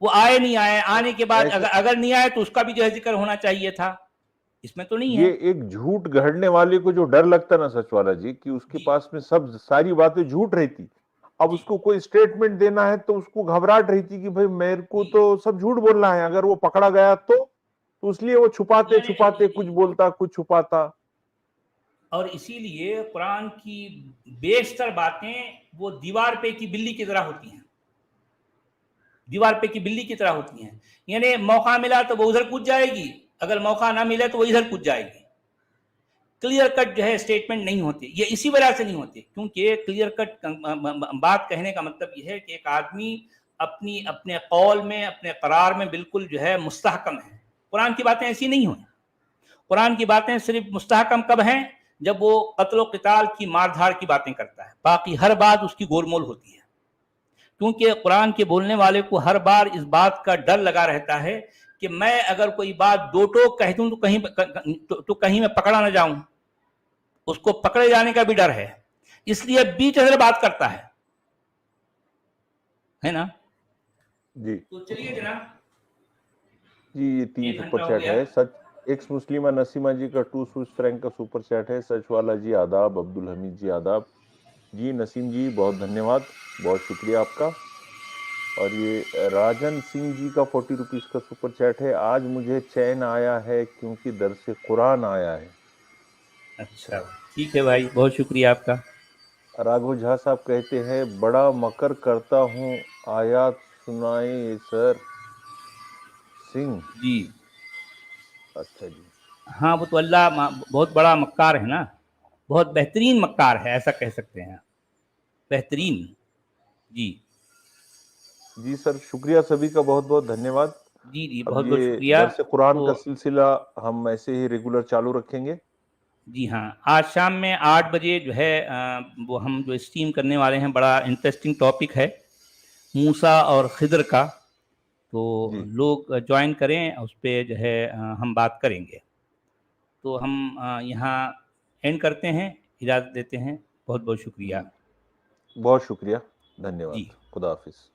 وہ آئے نہیں آئے، آنے کے بعد اگر نہیں آئے تو اس کا بھی جو ہے ذکر ہونا چاہیے تھا. اس میں تو نہیں یہ ہے. ایک جھوٹ گھڑنے والے کو جو ڈر لگتا نا سچ والا جی کہ اس کے جی پاس میں سب ساری باتیں جھوٹ رہتی، اب جی اس کو کوئی سٹیٹمنٹ دینا ہے تو اس کو گھبراہٹ رہتی کہ بھئی میرے کو جی تو سب جھوٹ بولنا ہے، اگر وہ پکڑا گیا تو اس لیے وہ چھپاتے میں نے چھپاتے جی کچھ بولتا کچھ چھپاتا. اور اسی لیے قرآن کی بیشتر باتیں وہ دیوار پہ کی بلی کی طرح ہوتی ہیں، دیوار پہ کی بلی کی طرح ہوتی ہیں. یعنی موقع ملا تو وہ ادھر کود جائے گی، اگر موقع نہ ملے تو وہ ادھر کود جائے گی. کلیئر کٹ جو ہے اسٹیٹمنٹ نہیں ہوتی. یہ اسی وجہ سے نہیں ہوتی کیونکہ کلیئر کٹ بات کہنے کا مطلب یہ ہے کہ ایک آدمی اپنے قول میں، اپنے قرار میں بالکل جو ہے مستحکم ہے. قرآن کی باتیں ایسی نہیں ہوئی. قرآن کی باتیں صرف مستحکم کب ہیں؟ جب وہ قتل و قتال کی مار دھاڑ کی باتیں کرتا ہے، باقی ہر بات اس کی گول مول ہوتی ہے. کیونکہ قرآن کے بولنے والے کو ہر بار اس بات کا ڈر لگا رہتا ہے کہ میں اگر کوئی بات دو ٹوک کہہ دوں تو کہیں میں پکڑا نہ جاؤں. اس کو پکڑے جانے کا بھی ڈر ہے، اس لیے بیچ ادھر بات کرتا ہے نا. جی تو چلیے جناب، جی یہ 3 1 سپر گھنٹہ ہو چیٹ گیا. ہے. سچ ایکس مسلمہ نسیمہ جی کا 2 سوئس فرینک کا سپر چیٹ ہے. سچ والا جی آداب. عبدالحمید جی آداب. جی نسیم جی بہت دھنیہ واد، بہت شکریہ آپ کا. اور یہ راجن سنگھ جی کا 40 روپیز کا سپر چیٹ ہے. آج مجھے چین آیا ہے کیونکہ درس قرآن آیا ہے. اچھا ٹھیک ہے بھائی، بہت شکریہ آپ کا. راگھو جھا صاحب کہتے ہیں بڑا مکر کرتا ہوں، آیات سنائیں سر سنگھ. جی اچھا جی ہاں، وہ تو اللہ بہت بڑا مکار ہے نا، بہت بہترین مکار ہے، ایسا کہہ سکتے ہیں، بہترین. جی جی سر شکریہ سبھی کا، بہت بہت دھنیہ واد. جی جی اب بہت بہت یہ شکریہ. درس قرآن کا تو سلسلہ ہم ایسے ہی ریگولر چالو رکھیں گے. جی ہاں، آج شام میں 8 بجے جو ہے وہ ہم جو اسٹریم کرنے والے ہیں، بڑا انٹرسٹنگ ٹاپک ہے موسیٰ اور خضر کا. تو جی لوگ جوائن کریں، اس پہ جو ہے ہم بات کریں گے. تو ہم یہاں اینڈ کرتے ہیں، اجازت دیتے ہیں. بہت بہت شکریہ. بہت شکریہ، دھنیہ واد. جی خدا حافظ.